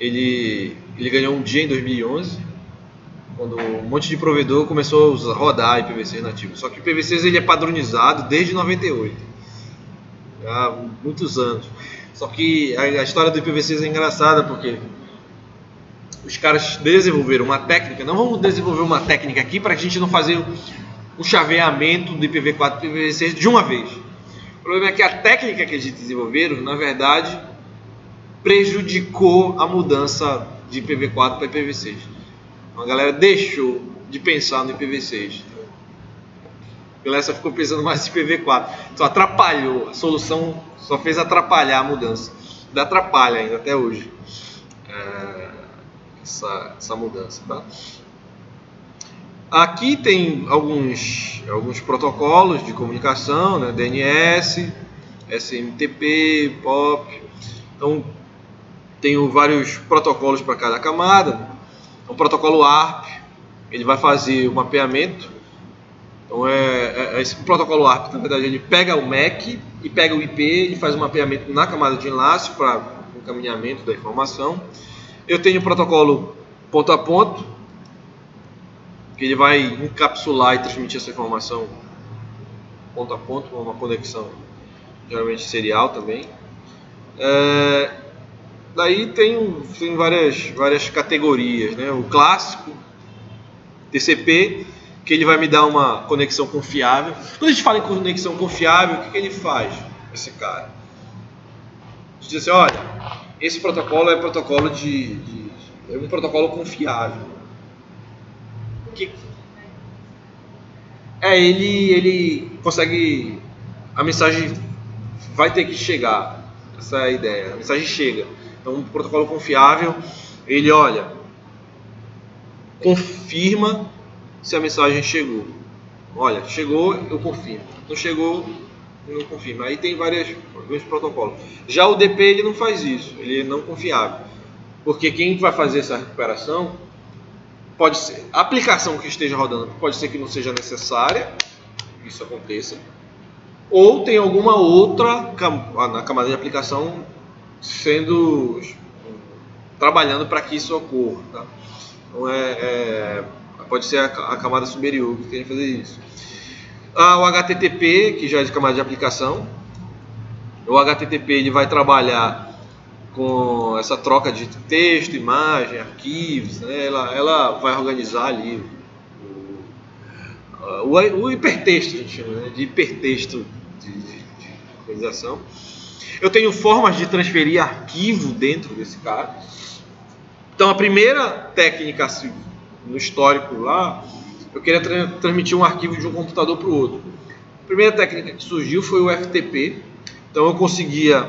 ele ganhou um dia em 2011, quando um monte de provedor começou a rodar IPv6 nativo. Só que o IPv6 ele é padronizado desde 98, há muitos anos. Só que a história do IPv6 é engraçada, porque os caras desenvolveram uma técnica. Não vamos desenvolver uma técnica aqui para a gente não fazer o chaveamento do IPv4 para o IPv6 de uma vez. O problema é que a técnica que eles desenvolveram, na verdade, prejudicou a mudança de IPv4 para IPv6. A galera deixou de pensar no IPv6. A galera só ficou pensando mais em IPv4. Só atrapalhou. A solução só fez atrapalhar a mudança. Ainda atrapalha ainda até hoje essa mudança. Tá? Aqui tem alguns protocolos de comunicação, né? DNS, SMTP, POP. Então, tenho vários protocolos para cada camada. O protocolo ARP, ele vai fazer o mapeamento. Então, esse protocolo ARP, na verdade, ele pega o MAC e pega o IP e faz o mapeamento na camada de enlace para o encaminhamento da informação. Eu tenho o protocolo ponto a ponto, que ele vai encapsular e transmitir essa informação ponto a ponto, uma conexão geralmente serial também. Daí tem várias categorias, né? O clássico, TCP, que ele vai me dar uma conexão confiável. Quando a gente fala em conexão confiável, o que ele faz, esse cara? A gente diz assim, olha, esse protocolo é protocolo é um protocolo confiável. Ele consegue, a mensagem vai ter que chegar, essa é a ideia, a mensagem chega. Então, um protocolo confiável, ele olha, confirma se a mensagem chegou. Olha, chegou, eu confirmo. Não chegou, eu não confirmo. Aí tem vários protocolos. Já o DP, ele não faz isso, ele é não confiável. Porque quem vai fazer essa recuperação, pode ser, a aplicação que esteja rodando pode ser que não seja necessária, isso aconteça. Ou tem alguma outra na camada de aplicação trabalhando para que isso ocorra. Tá? Então pode ser a camada superior que tem que fazer isso. O HTTP, que já é de camada de aplicação. O HTTP ele vai trabalhar com essa troca de texto, imagem, arquivos, né? Ela vai organizar ali o hipertexto, a gente chama, né? De hipertexto de organização. Eu tenho formas de transferir arquivo dentro desse cara. Então, a primeira técnica no histórico lá, eu queria transmitir um arquivo de um computador para o outro. A primeira técnica que surgiu foi o FTP. Então, eu conseguia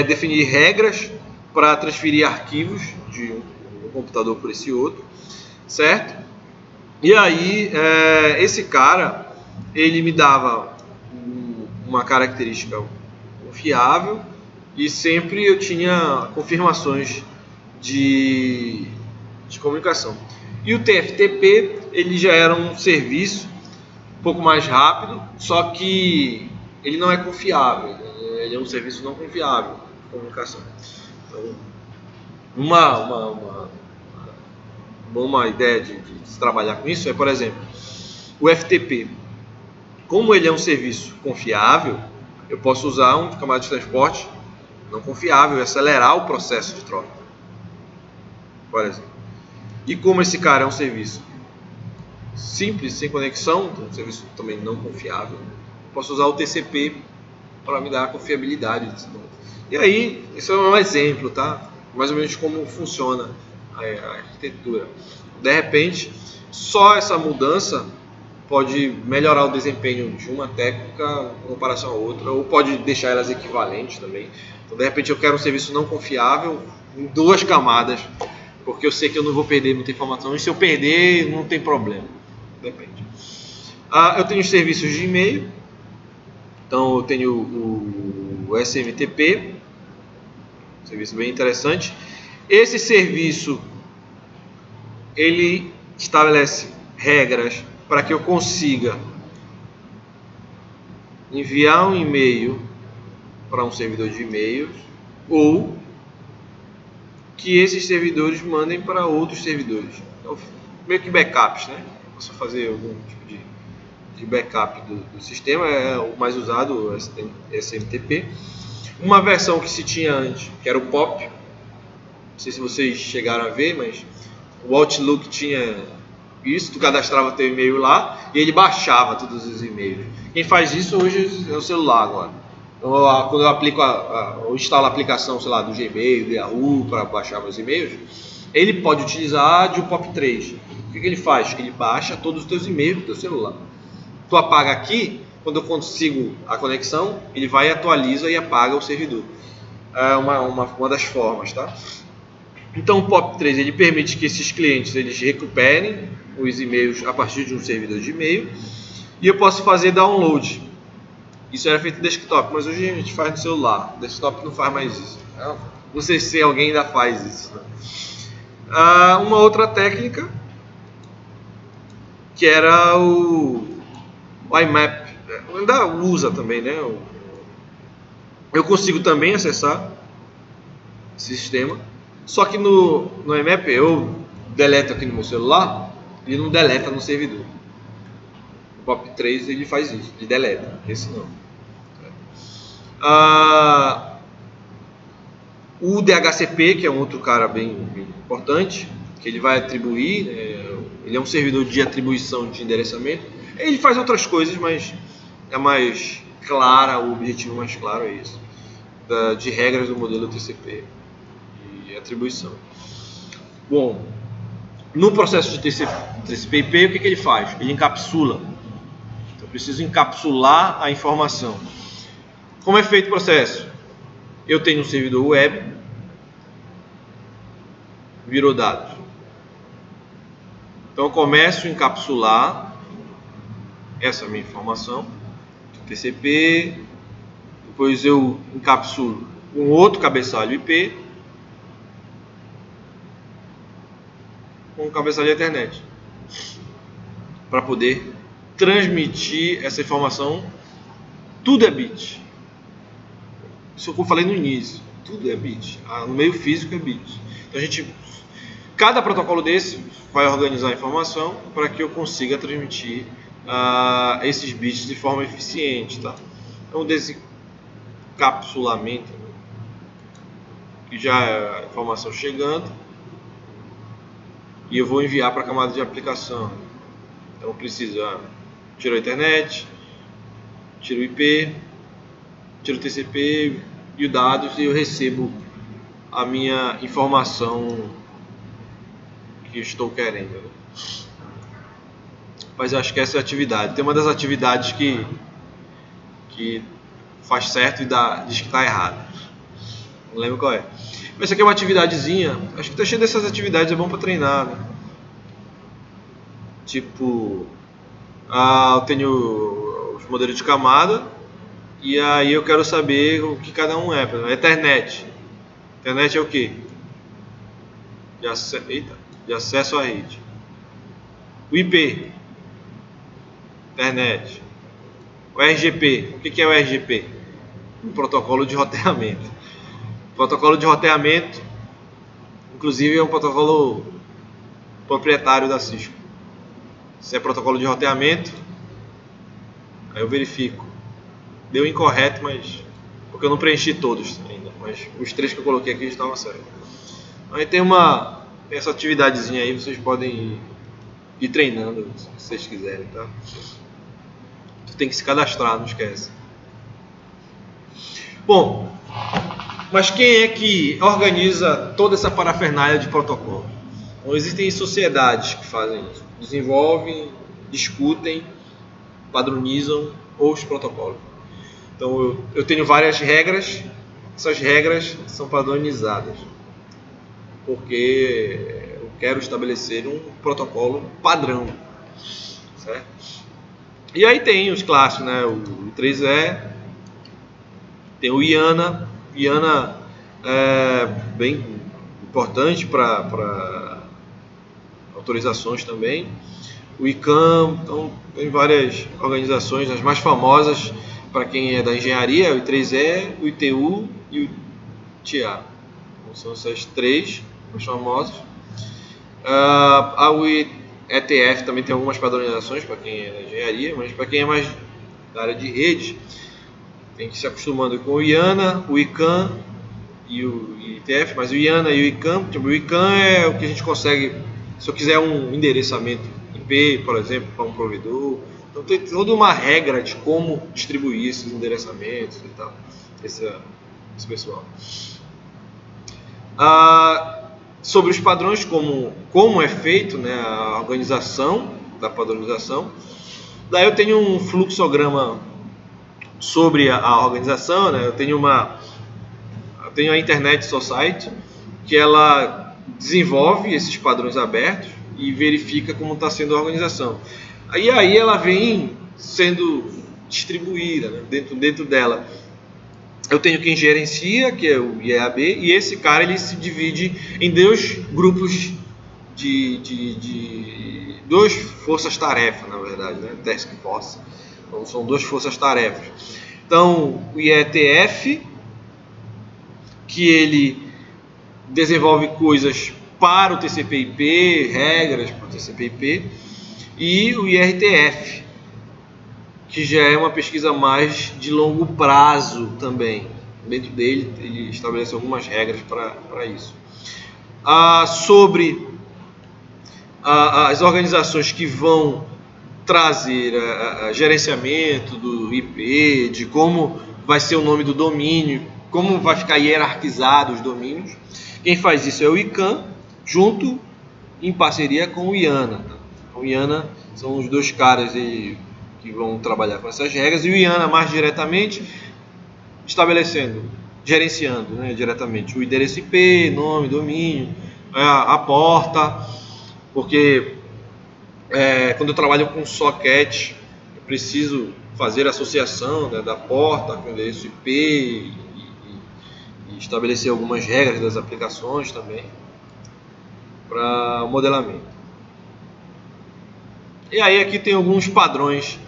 definir regras para transferir arquivos de um computador para esse outro, certo? E aí, esse cara, ele me dava uma característica confiável e sempre eu tinha confirmações de comunicação. E o TFTP, ele já era um serviço um pouco mais rápido, só que ele não é confiável, ele é um serviço não confiável de comunicação. Então, uma ideia de se trabalhar com isso é, por exemplo, o FTP. Como ele é um serviço confiável, eu posso usar um camada de transporte não confiável e acelerar o processo de troca, por exemplo. E como esse cara é um serviço simples, sem conexão, um serviço também não confiável, eu posso usar o TCP para me dar a confiabilidade. E aí, isso é um exemplo, tá? Mais ou menos como funciona a arquitetura. De repente, só essa mudança pode melhorar o desempenho de uma técnica em comparação a outra, ou pode deixar elas equivalentes também. Então, de repente, eu quero um serviço não confiável em 2 camadas, porque eu sei que eu não vou perder muita informação, e se eu perder, não tem problema. Depende. Eu tenho os serviços de e-mail, então eu tenho o SMTP, serviço bem interessante. Esse serviço, ele estabelece regras para que eu consiga enviar um e-mail para um servidor de e-mails ou que esses servidores mandem para outros servidores. Então, meio que backups, né? Eu posso fazer algum tipo de backup do sistema, é o mais usado, o SMTP. Uma versão que se tinha antes, que era o POP, não sei se vocês chegaram a ver, mas o Outlook tinha Isso, tu cadastrava teu e-mail lá e ele baixava todos os e-mails. Quem faz isso hoje é o celular agora. Então, quando eu aplico eu instalo a aplicação, sei lá, do Gmail, do Yahoo para baixar meus e-mails, ele pode utilizar de um POP3. O que ele faz? Ele baixa todos os teus e-mails do teu celular. Tu apaga aqui, quando eu consigo a conexão, ele vai, atualiza e apaga o servidor. É uma das formas, tá? Então o POP3 ele permite que esses clientes eles recuperem os e-mails a partir de um servidor de e-mail e eu posso fazer download. Isso era feito em desktop, mas hoje a gente faz no celular. O desktop não faz mais isso. Não sei se alguém ainda faz isso, né? Uma outra técnica que era o IMAP, ainda usa também, né? Eu consigo também acessar esse sistema, só que no IMAP eu deleto aqui no meu celular e não deleta no servidor. O POP3 ele faz isso, ele deleta, esse não. O DHCP, que é um outro cara bem importante, que ele vai atribuir, ele é um servidor de atribuição de endereçamento. Ele faz outras coisas, mas é mais clara, o objetivo mais claro é isso, de regras do modelo TCP e atribuição. Bom, no processo de TCP/IP, o que ele faz? Ele encapsula. Então, eu preciso encapsular a informação. Como é feito o processo? Eu tenho um servidor web, virou dados. Então eu começo a encapsular essa minha informação, TCP, depois eu encapsulo um outro cabeçalho IP com um cabeçalho Ethernet para poder transmitir essa informação. Tudo é bit. Isso que eu falei no início, tudo é bit. No meio físico é bit. Então cada protocolo desse vai organizar a informação para que eu consiga transmitir esses bits de forma eficiente, tá? Então, desencapsulamento, que já é a informação chegando, e eu vou enviar para a camada de aplicação. Então, eu preciso tirar a internet, tiro o IP, tiro o TCP e os dados, e eu recebo a minha informação que eu estou querendo. Mas eu acho que essa é a atividade. Tem uma das atividades que faz certo e diz que está errado. Não lembro qual é. Mas essa aqui é uma atividadezinha. Acho que está cheio dessas atividades, é bom para treinar, né? Tipo, eu tenho os modelos de camada e aí eu quero saber o que cada um é. Por exemplo, Ethernet. Ethernet é o quê? De acesso à rede. O IP. Internet. O RGP. O que é o RGP? Um protocolo de roteamento. O protocolo de roteamento, inclusive, é um protocolo proprietário da Cisco. Se é protocolo de roteamento, aí eu verifico. Deu incorreto, mas porque eu não preenchi todos ainda. Mas os 3 que eu coloquei aqui estavam certos. Aí tem essa atividadezinha aí, vocês podem ir treinando se vocês quiserem, tá? Tu tem que se cadastrar, não esquece. Bom, mas quem é que organiza toda essa parafernália de protocolo? Então, existem sociedades que fazem isso. Desenvolvem, discutem, padronizam os protocolos. Então eu tenho várias regras. Essas regras são padronizadas porque eu quero estabelecer um protocolo padrão, certo? E aí tem os clássicos, né? O I3E, tem o IANA. IANA é bem importante para autorizações também. O ICANN, então tem várias organizações, as mais famosas para quem é da engenharia, o I3E, o ITU e o TA. Então, são essas 3 mais famosas. A ETF também tem algumas padronizações para quem é da engenharia, mas para quem é mais da área de rede, tem que se acostumando com o IANA, o ICANN e o IETF, mas o IANA e o ICANN, tipo, o ICANN é o que a gente consegue, se eu quiser um endereçamento IP, por exemplo, para um provedor. Então tem toda uma regra de como distribuir esses endereçamentos e tal, esse pessoal. Sobre os padrões, como é feito, né, a organização da padronização. Daí eu tenho um fluxograma sobre a organização, né? Eu tenho a Internet Society, que ela desenvolve esses padrões abertos e verifica como está sendo a organização. Aí ela vem sendo distribuída, né? Dentro dela. Eu tenho quem gerencia, que é o IEAB, e esse cara ele se divide em dois grupos de duas forças-tarefa, na verdade, né? Task Force. Então, são duas forças-tarefas. Então, o IETF, que ele desenvolve coisas para o TCP/IP, regras para o TCP/IP, e o IRTF, que já é uma pesquisa mais de longo prazo também. Dentro dele, ele estabelece algumas regras para isso. Sobre as organizações que vão trazer gerenciamento do IP, de como vai ser o nome do domínio, como vai ficar hierarquizado os domínios. Quem faz isso é o ICANN, junto em parceria com o IANA. O IANA são os dois caras que vão trabalhar com essas regras, e o IANA mais diretamente gerenciando, né, diretamente o endereço IP, nome, domínio, a porta, porque quando eu trabalho com socket, eu preciso fazer a associação, né, da porta com o endereço IP e estabelecer algumas regras das aplicações também para modelamento. E aí aqui tem alguns padrões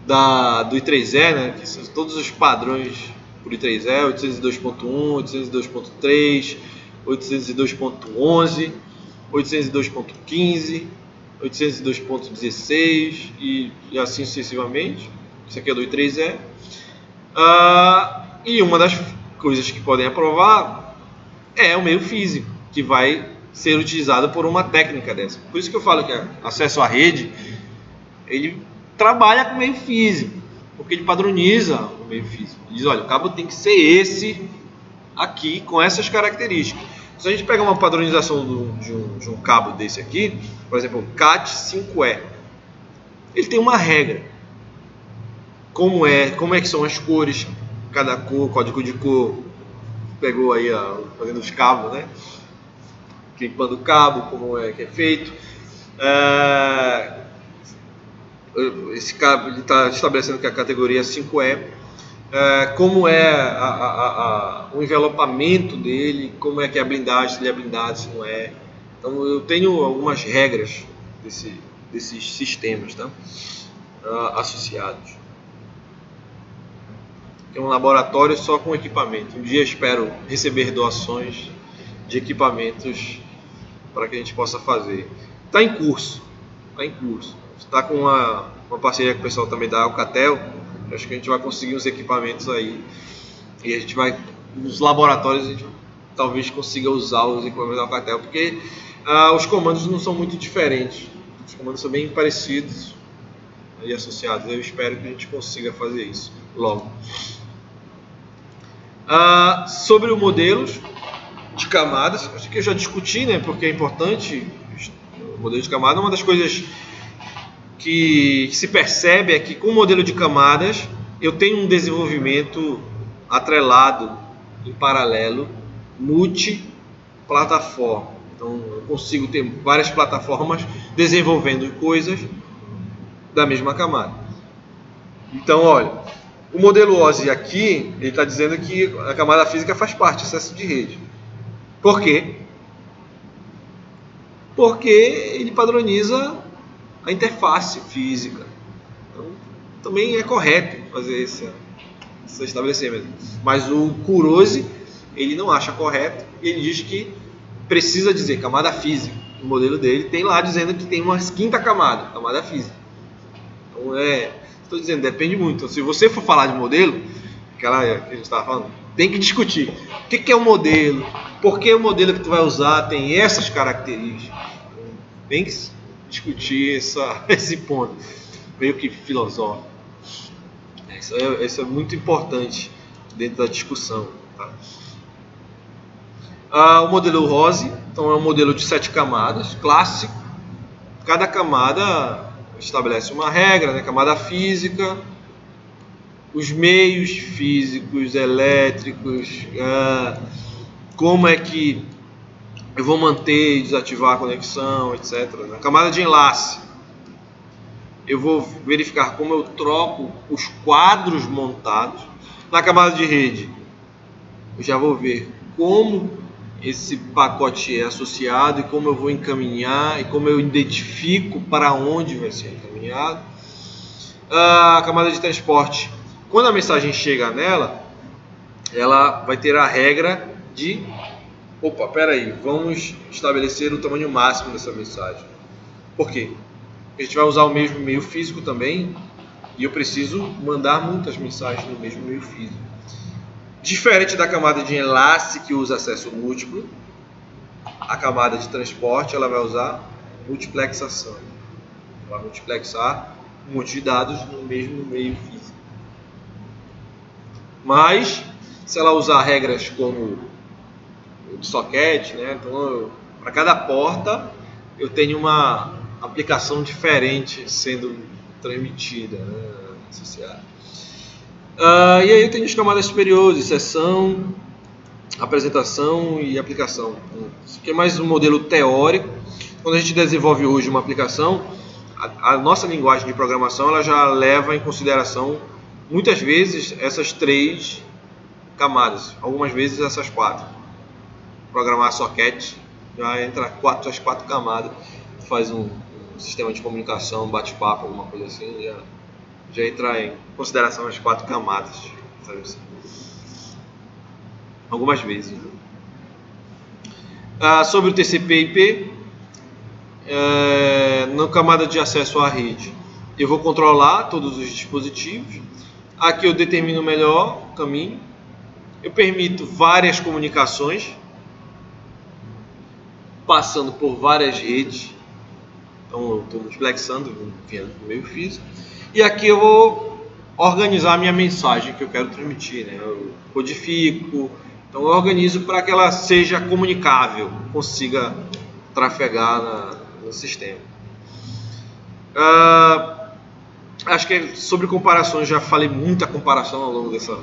do I3E, né, que são todos os padrões por I3E, 802.1, 802.3, 802.11, 802.15, 802.16 e assim sucessivamente. Isso aqui é do I3E. E uma das coisas que podem aprovar é o meio físico, que vai ser utilizado por uma técnica dessa. Por isso que eu falo que acesso à rede, ele trabalha com meio físico, porque ele padroniza o meio físico. Ele diz, olha, o cabo tem que ser esse aqui, com essas características. Se a gente pegar uma padronização de um cabo desse aqui, por exemplo, o CAT5E, ele tem uma regra. Como é que são as cores, cada cor, código de cor, pegou aí fazendo os cabos, né? Clipando o cabo, como é que é feito. Esse cabo está estabelecendo que a categoria 5E, como é o envelopamento dele, como é que é a blindagem, se ele é blindado, se não é. Então eu tenho algumas regras desses sistemas, tá? Associados. É um laboratório só com equipamento. Um dia espero receber doações de equipamentos para que a gente possa fazer. Está em curso. Está com uma parceria com o pessoal também da Alcatel. Acho que a gente vai conseguir uns equipamentos aí. E a gente vai, nos laboratórios, a gente talvez consiga usar os equipamentos da Alcatel, porque os comandos não são muito diferentes. Os comandos são bem parecidos e associados. Eu espero que a gente consiga fazer isso logo. Sobre o modelos de camadas, acho que eu já discuti, né, porque é importante. O modelo de camada, uma das coisas que se percebe é que com o modelo de camadas eu tenho um desenvolvimento atrelado em paralelo, multiplataforma. Então eu consigo ter várias plataformas desenvolvendo coisas da mesma camada. Então, olha, o modelo OSI aqui, ele está dizendo que a camada física faz parte do acesso de rede. Por quê? Porque ele padroniza a interface física. Então, também é correto fazer esse estabelecimento. Mas o Kurose, ele não acha correto. Ele diz que precisa dizer camada física. O modelo dele tem lá dizendo que tem uma quinta camada física. Então, estou dizendo, depende muito. Então, se você for falar de modelo, aquela que a gente estava falando, tem que discutir. O que é o modelo? Por que o modelo que tu vai usar tem essas características? Tem que discutir esse ponto, meio que filosófico. Isso é muito importante dentro da discussão. Tá? O modelo ROSE, então, é um modelo de 7 camadas, clássico. Cada camada estabelece uma regra, né? Camada física, os meios físicos, elétricos, como é que eu vou manter e desativar a conexão, etc. Na camada de enlace, eu vou verificar como eu troco os quadros montados. Na camada de rede, eu já vou ver como esse pacote é associado e como eu vou encaminhar e como eu identifico para onde vai ser encaminhado. A camada de transporte, quando a mensagem chega nela, ela vai ter a regra de opa, peraí, vamos estabelecer o tamanho máximo dessa mensagem. Por quê? Porque a gente vai usar o mesmo meio físico também e eu preciso mandar muitas mensagens no mesmo meio físico. Diferente da camada de enlace que usa acesso múltiplo, a camada de transporte ela vai usar multiplexação. Vai multiplexar um monte de dados no mesmo meio físico. Mas, se ela usar regras como o de socket, né? Então, para cada porta eu tenho uma aplicação diferente sendo transmitida, né? Associada. E aí eu tenho as camadas superiores, sessão, apresentação e aplicação. Isso aqui é mais um modelo teórico. Quando a gente desenvolve hoje uma aplicação, a nossa linguagem de programação ela já leva em consideração muitas vezes essas 3 camadas, algumas vezes essas 4. Programar socket já entra as 4 camadas, faz um sistema de comunicação, bate-papo, alguma coisa assim, já entra em consideração as 4 camadas, sabe assim? Algumas vezes. Sobre o TCP/IP, na camada de acesso à rede, eu vou controlar todos os dispositivos. Aqui eu determino o melhor caminho. Eu permito várias comunicações, passando por várias redes. Então eu estou multiplexando, enviando para o meio físico. E aqui eu vou organizar a minha mensagem que eu quero transmitir, né? Eu codifico, então eu organizo para que ela seja comunicável, consiga trafegar no sistema. Acho que sobre comparações, já falei muita comparação ao longo dessa...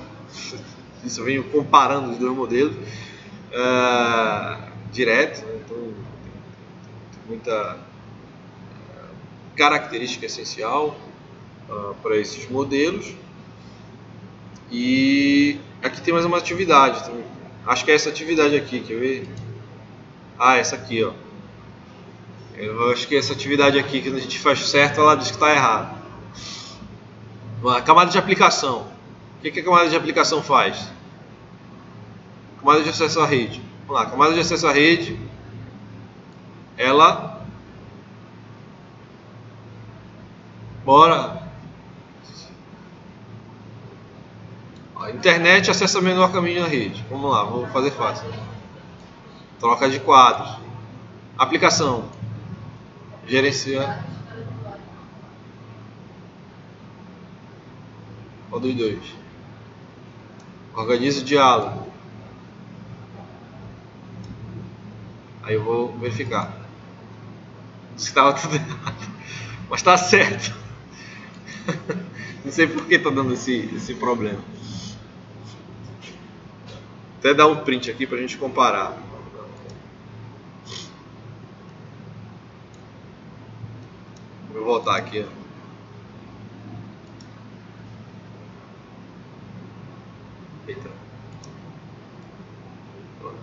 Isso eu venho comparando os 2 modelos direto, né? Então tem muita característica essencial para esses modelos. E aqui tem mais uma atividade também. Acho que é essa atividade aqui, quer ver? Essa aqui, ó. Eu acho que essa atividade aqui, que a gente faz certo, ela diz que está errado. A camada de aplicação. O que a camada de aplicação faz? Camada de acesso à rede. Vamos lá, a camada de acesso à rede, ela... Bora! A internet acessa o menor caminho na rede. Vamos lá, vou fazer fácil. Troca de quadros. Aplicação. Gerenciar. Qual dos 2? Organiza o diálogo. Aí eu vou verificar. Disse que estava tudo errado. Mas está certo. Não sei por que está dando esse problema. Até dar um print aqui para a gente comparar. Vou voltar aqui. Eita. Pronto.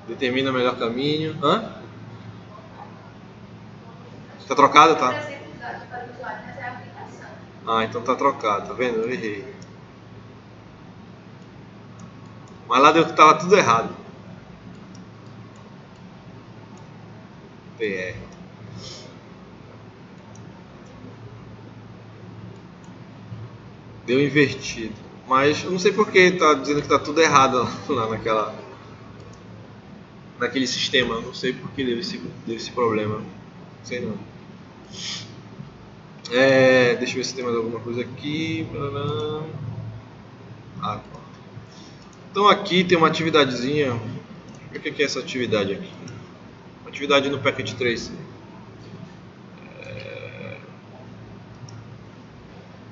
Determina o melhor caminho. Está trocado, tá? Então tá trocado, tá vendo? Eu errei. Mas lá deu que tava tudo errado. PR. Deu invertido. Mas eu não sei por que tá dizendo que tá tudo errado lá naquele sistema. Não sei por que deu esse problema. Não sei não. Deixa eu ver se tem mais alguma coisa aqui. Então aqui tem uma atividadezinha. O que é essa atividade aqui? Uma atividade no Packet Tracer.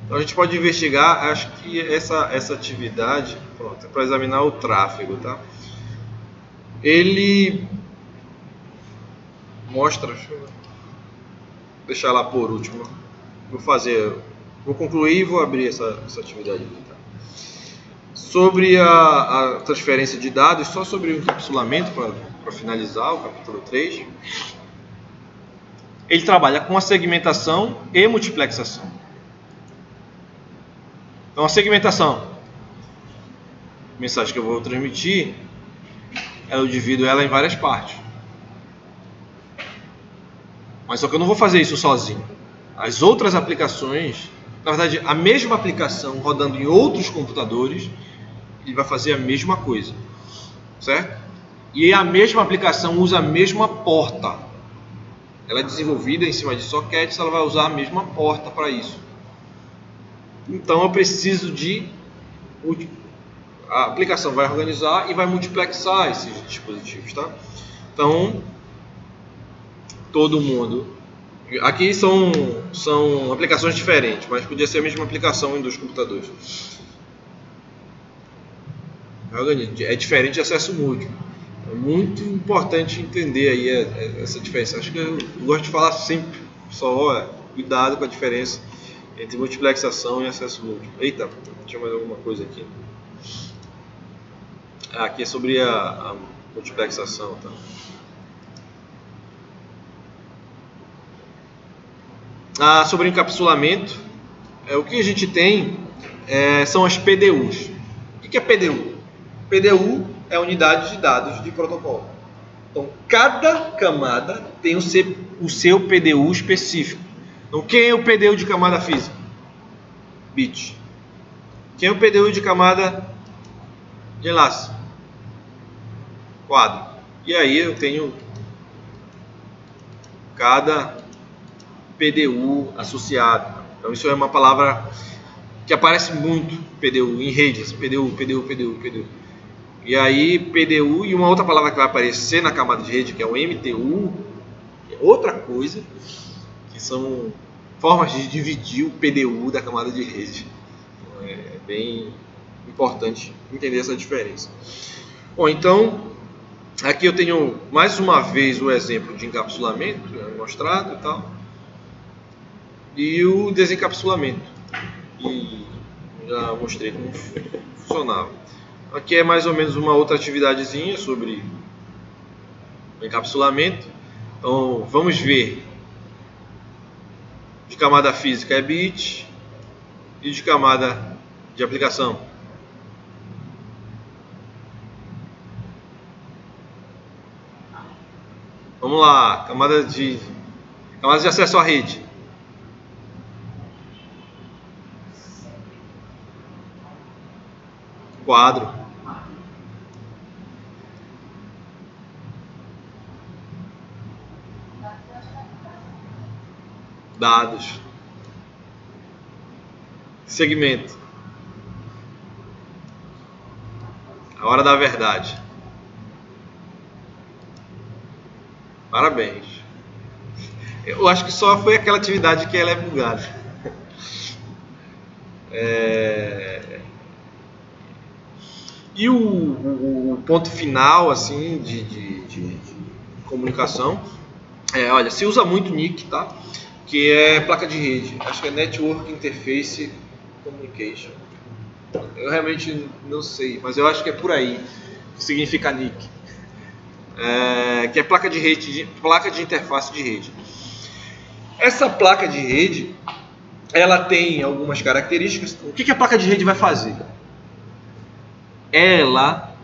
Então a gente pode investigar, acho que essa atividade, pronto, é para examinar o tráfego, tá? Ele mostra, deixa eu deixar lá por último. Vou concluir e vou abrir essa atividade aqui, tá? Sobre a transferência de dados, só sobre o encapsulamento, para finalizar o capítulo 3. Ele trabalha com a segmentação e multiplexação. Então a segmentação, a mensagem que eu vou transmitir, eu divido ela em várias partes. Mas só que eu não vou fazer isso sozinho. As outras aplicações, na verdade a mesma aplicação rodando em outros computadores, ele vai fazer a mesma coisa, certo? E a mesma aplicação usa a mesma porta. Ela é desenvolvida em cima de sockets, ela vai usar a mesma porta para isso. Então eu preciso a aplicação vai organizar e vai multiplexar esses dispositivos, tá? Então todo mundo, aqui são aplicações diferentes, mas podia ser a mesma aplicação em dois computadores. É diferente de acesso múltiplo. É muito importante entender aí essa diferença. Acho que eu gosto de falar sempre, cuidado com a diferença entre multiplexação e acesso múltiplo. Eita, tinha mais alguma coisa aqui. Aqui é sobre a multiplexação, tá? Sobre encapsulamento, o que a gente tem são as PDUs. O que é PDU? PDU é a unidade de dados de protocolo. Então, cada camada tem o seu PDU específico. Então, quem é o PDU de camada física? Bit. Quem é o PDU de camada de enlace? Quadro. E aí eu tenho cada PDU associado. Então, isso é uma palavra que aparece muito, PDU, em redes. PDU. E aí, PDU e uma outra palavra que vai aparecer na camada de rede, que é o MTU, que é outra coisa, que são formas de dividir o PDU da camada de rede. Então, é bem importante entender essa diferença. Bom, então, aqui eu tenho mais uma vez o exemplo de encapsulamento mostrado e tal, e o desencapsulamento, e já mostrei como funcionava. Aqui é mais ou menos uma outra atividadezinha sobre o encapsulamento. Então vamos ver. De camada física é bit e de camada de aplicação. Vamos lá, camada de acesso à rede. Quadro. Dados. Segmento. A hora da verdade. Parabéns. Eu acho que só foi aquela atividade que ela é bugada. E o ponto final assim de comunicação olha, se usa muito NIC, tá? Que é placa de rede. Acho que é Network Interface Communication. Eu realmente não sei, mas eu acho que é por aí que significa NIC. Que é placa de rede, placa de interface de rede. Essa placa de rede, ela tem algumas características. O que a placa de rede vai fazer? Ela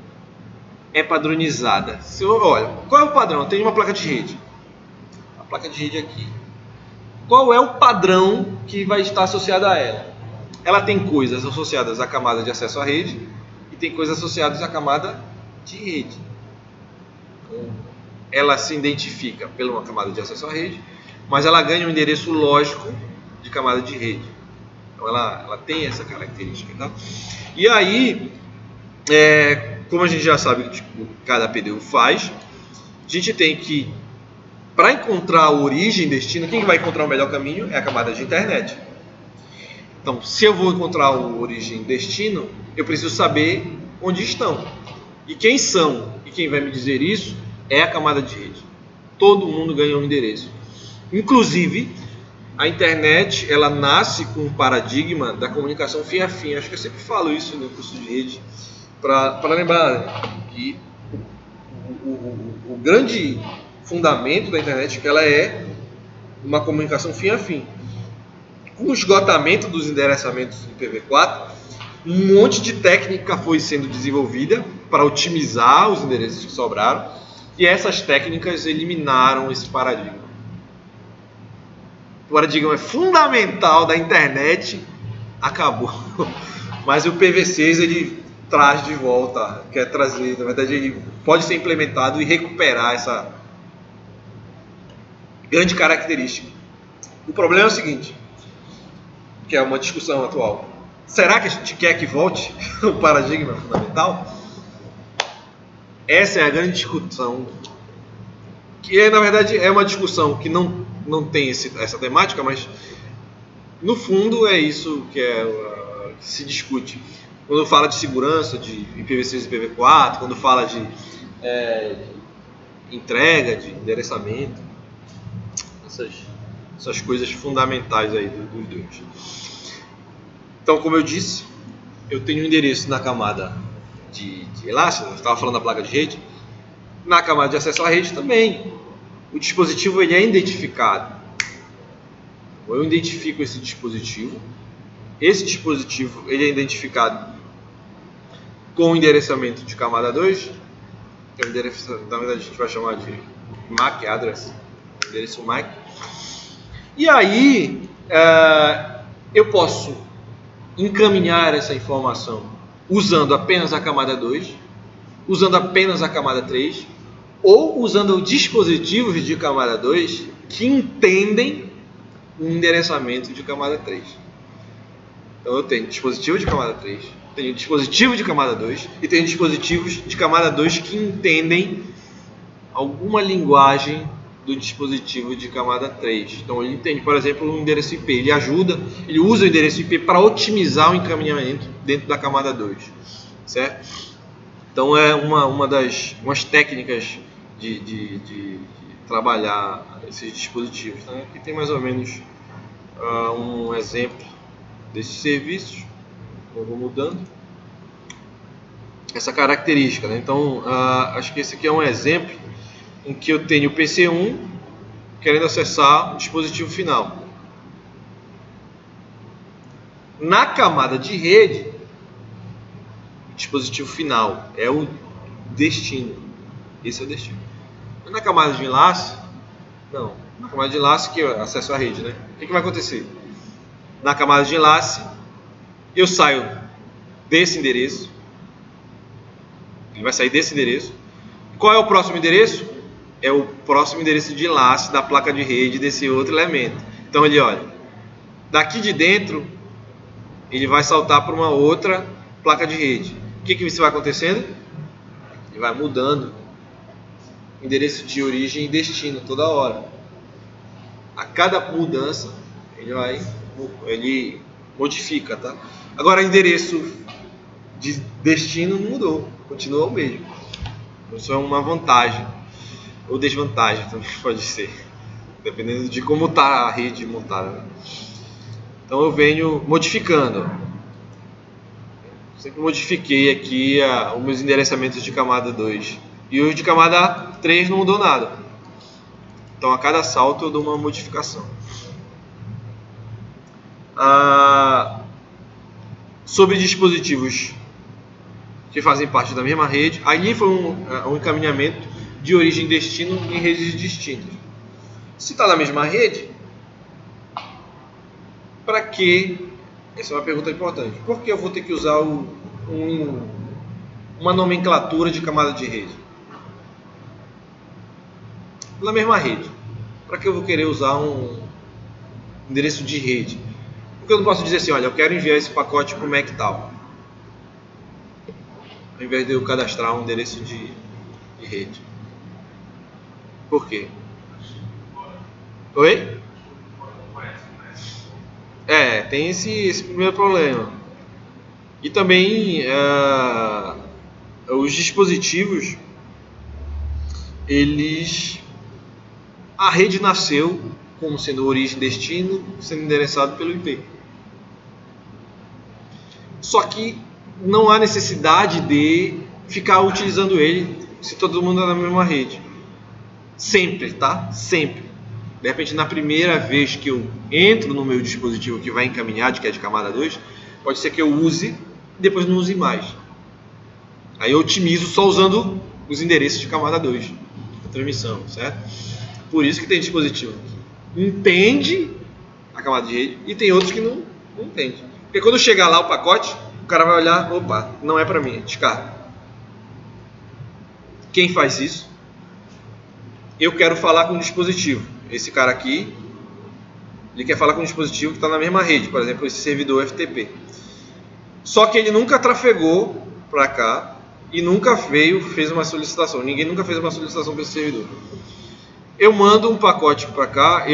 é padronizada. Olha, qual é o padrão? Tem uma placa de rede. A placa de rede aqui. Qual é o padrão que vai estar associado a ela? Ela tem coisas associadas à camada de acesso à rede e tem coisas associadas à camada de rede. ela se identifica pela uma camada de acesso à rede, mas ela ganha um endereço lógico de camada de rede. Então ela tem essa característica. Tá? E aí, como a gente já sabe que tipo, cada PDU faz, a gente tem que, para encontrar a origem e destino, quem vai encontrar o melhor caminho é a camada de internet. Então, se eu vou encontrar a origem e destino, eu preciso saber onde estão. E quem são e quem vai me dizer isso é a camada de rede. Todo mundo ganha um endereço. Inclusive, a internet ela nasce com um paradigma da comunicação fim a fim. Acho que eu sempre falo isso no curso de rede, para lembrar que o grande fundamento da internet é que ela é uma comunicação fim a fim. Com o esgotamento dos endereçamentos em IPv4, um monte de técnica foi sendo desenvolvida para otimizar os endereços que sobraram, e essas técnicas eliminaram esse paradigma. O paradigma é fundamental da internet, acabou. Mas o IPv6 ele traz de volta, quer trazer, na verdade ele pode ser implementado e recuperar essa grande característica. O problema é o seguinte, que é uma discussão atual. Será que a gente quer que volte o paradigma fundamental? Essa é a grande discussão, que na verdade é uma discussão que não tem essa temática, mas no fundo é isso que se discute. Quando fala de segurança, de IPv6 e IPv4, quando fala de entrega, de endereçamento, essas coisas fundamentais aí dos dois. Então, como eu disse, eu tenho um endereço na camada de Elastic, eu estava falando da placa de rede, na camada de acesso à rede também. O dispositivo ele é identificado. Eu identifico esse dispositivo ele é identificado com o endereçamento de camada 2, que é o endereço, na verdade a gente vai chamar de MAC address, endereço MAC. E aí eu posso encaminhar essa informação usando apenas a camada 2, usando apenas a camada 3, ou usando dispositivos de camada 2 que entendem o endereçamento de camada 3. Então eu tenho dispositivo de camada 3, tenho dispositivo de camada 2 e tenho dispositivos de camada 2 que entendem alguma linguagem do dispositivo de camada 3. Então ele entende, por exemplo, um endereço IP. Ele usa o endereço IP para otimizar o encaminhamento dentro da camada 2, certo? Então é umas técnicas de trabalhar esses dispositivos. Então, aqui tem mais ou menos um exemplo desses serviços. Eu vou mudando essa característica, né? Então acho que esse aqui é um exemplo em que eu tenho o PC1 querendo acessar o dispositivo final. Na camada de rede, o dispositivo final é o destino. Esse é o destino. Na camada de enlace, não. Na camada de enlace que é acesso à rede, né? O que vai acontecer? Na camada de enlace, eu saio desse endereço. Ele vai sair desse endereço. Qual é o próximo endereço? É o próximo endereço de enlace da placa de rede desse outro elemento. Então ele olha, daqui de dentro ele vai saltar para uma outra placa de rede. O que isso vai acontecendo? Ele vai mudando endereço de origem e destino toda hora. A cada mudança ele modifica, tá? Agora endereço de destino não mudou, continua o mesmo. Isso é uma vantagem ou desvantagem também pode ser, dependendo de como está a rede montada. Então eu venho modificando. Sempre modifiquei aqui os meus endereçamentos de camada 2. E os de camada 3 não mudou nada. Então a cada salto eu dou uma modificação. Sobre dispositivos que fazem parte da mesma rede, ali foi um encaminhamento de origem e destino em redes distintas. Se está na mesma rede, para que? Essa é uma pergunta importante. Por que eu vou ter que usar uma nomenclatura de camada de rede? na mesma rede. Para que eu vou querer usar um endereço de rede? Porque eu não posso dizer assim, olha, eu quero enviar esse pacote para o Mac tal, ao invés de eu cadastrar um endereço de rede. Por quê? Oi? Tem esse primeiro problema. E também os dispositivos, a rede nasceu como sendo origem e destino, sendo endereçado pelo IP. Só que não há necessidade de ficar utilizando ele se todo mundo está na mesma rede. Sempre, tá? Sempre. De repente, na primeira vez que eu entro no meu dispositivo que vai encaminhar, que é de camada 2, pode ser que eu use e depois não use mais. Aí eu otimizo só usando os endereços de camada 2 da transmissão, certo? Por isso que tem dispositivo que entende a camada de rede e tem outros que não entende. Porque quando chegar lá o pacote, o cara vai olhar, opa, não é para mim, descarga. Quem faz isso? Eu quero falar com o dispositivo. Esse cara aqui, ele quer falar com um dispositivo que está na mesma rede, por exemplo, esse servidor FTP. Só que ele nunca trafegou para cá e nunca fez uma solicitação. Ninguém nunca fez uma solicitação para esse servidor. Eu mando um pacote para cá,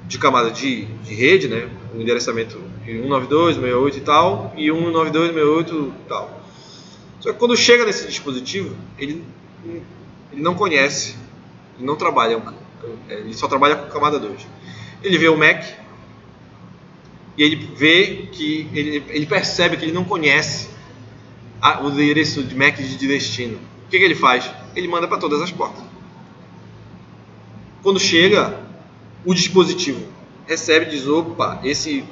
de camada de rede, né? O endereçamento 192.168 e tal, e 192.168 e tal. Só que quando chega nesse dispositivo, ele não conhece, ele não trabalha, ele só trabalha com camada 2. Ele vê o MAC e ele vê que ele percebe que ele não conhece o endereço de MAC de destino. O que ele faz? Ele manda para todas as portas. Quando chega, o dispositivo recebe e diz, opa, esse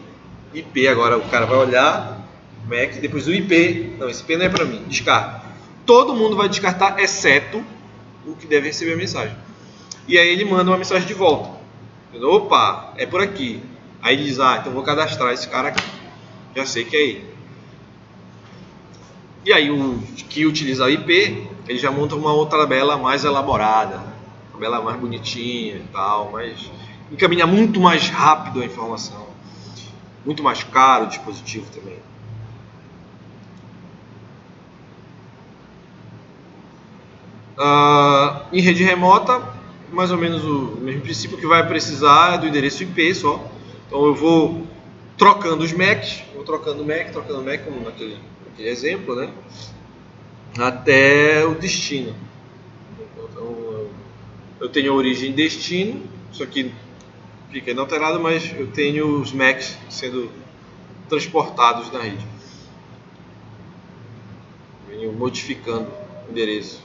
IP agora, o cara vai olhar o MAC, depois o IP, não, esse IP não é para mim, descarta. Todo mundo vai descartar, exceto o que deve receber a mensagem. E aí ele manda uma mensagem de volta. Opa, é por aqui. Aí ele diz, então vou cadastrar esse cara aqui. Já sei que é ele. E aí o que utiliza o IP, ele já monta uma outra tabela mais elaborada. Tabela mais bonitinha e tal, mas encaminha muito mais rápido a informação. Muito mais caro o dispositivo também. Em rede remota, mais ou menos o mesmo princípio. Que vai precisar do endereço IP só. Então eu vou trocando os MACs, vou trocando o MAC, como naquele exemplo, né? Até o destino. Então eu tenho a origem e destino, isso aqui fica inalterado, mas eu tenho os MACs sendo transportados na rede. Venho modificando o endereço.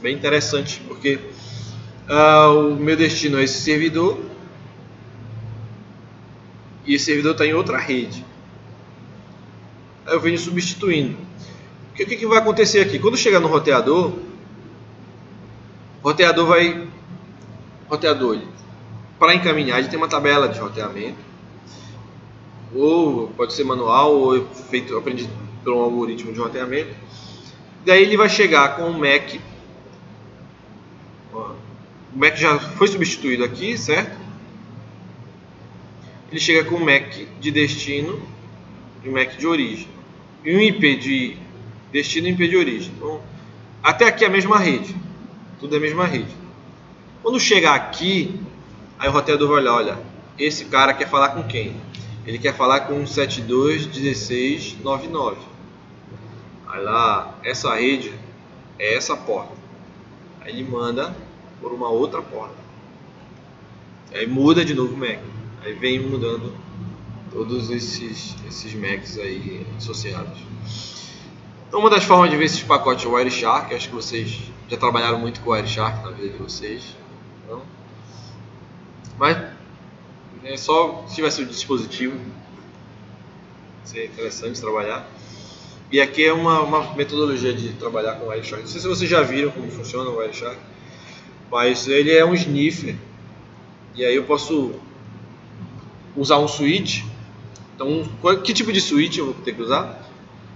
Bem interessante, porque o meu destino é esse servidor e esse servidor está em outra rede. Aí eu venho substituindo. O que vai acontecer aqui? Quando chegar no roteador, para encaminhar, ele tem uma tabela de roteamento, ou pode ser manual, ou aprendi por um algoritmo de roteamento. Daí ele vai chegar com o MAC. O MAC já foi substituído aqui, certo? Ele chega com o MAC de destino e o MAC de origem. E um IP de destino e um IP de origem. Então, até aqui é a mesma rede. Tudo é a mesma rede. Quando chegar aqui, aí o roteador vai olhar, esse cara quer falar com quem? Ele quer falar com 72.16.99. Aí lá, essa rede é essa porta. Aí ele manda por uma outra porta. Aí muda de novo o MAC. Aí vem mudando todos esses MACs aí associados. Então, uma das formas de ver esses pacotes é o Wireshark. Acho que vocês já trabalharam muito com o Wireshark na vida de vocês. Não? Mas é só se tivesse o dispositivo. Seria interessante trabalhar. E aqui é uma metodologia de trabalhar com o Wireshark. Não sei se vocês já viram como funciona o Wireshark, mas ele é um sniffer. E aí eu posso usar um switch. Então, que tipo de switch eu vou ter que usar?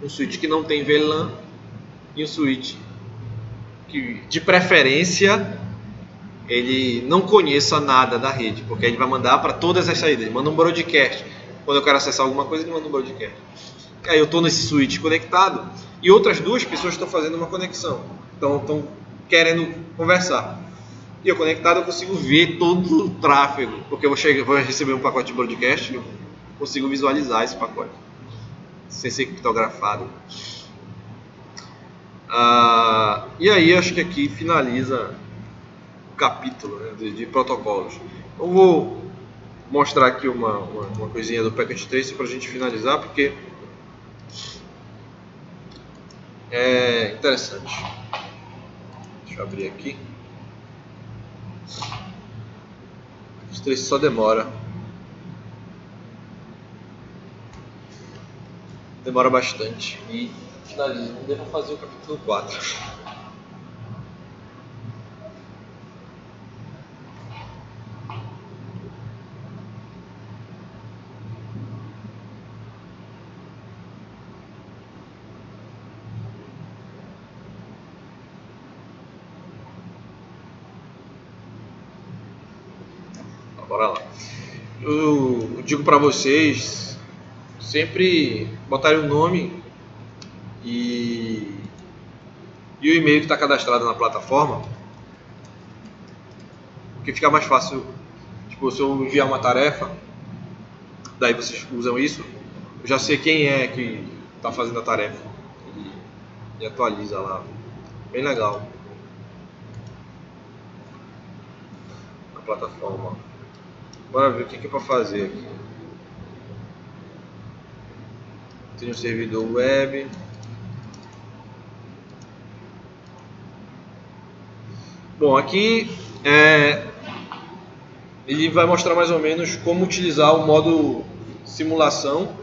Um switch que não tem VLAN e um switch que de preferência ele não conheça nada da rede, porque ele vai mandar para todas as saídas. Ele manda um broadcast. Quando eu quero acessar alguma coisa, ele manda um broadcast. Aí eu estou nesse switch conectado e outras duas pessoas estão fazendo uma conexão. Então estão querendo conversar. E eu conectado eu consigo ver todo o tráfego, porque eu vou receber um pacote de broadcast e eu consigo visualizar esse pacote sem ser criptografado. E aí acho que aqui finaliza o capítulo, né, de protocolos. Eu vou mostrar aqui uma coisinha do Packet Tracer para a gente finalizar, porque é interessante. Deixa eu abrir aqui. O Tracer só demora bastante e finaliza. Não devo fazer o capítulo 4. Bora lá. Eu digo para vocês sempre botarem o nome e o e-mail que está cadastrado na plataforma, porque fica mais fácil. Tipo, se eu enviar uma tarefa, daí vocês usam isso, eu já sei quem é que está fazendo a tarefa e atualiza lá. Bem legal na plataforma. Bora ver o que é para fazer aqui. Tem um servidor web. Bom, aqui ele vai mostrar mais ou menos como utilizar o modo simulação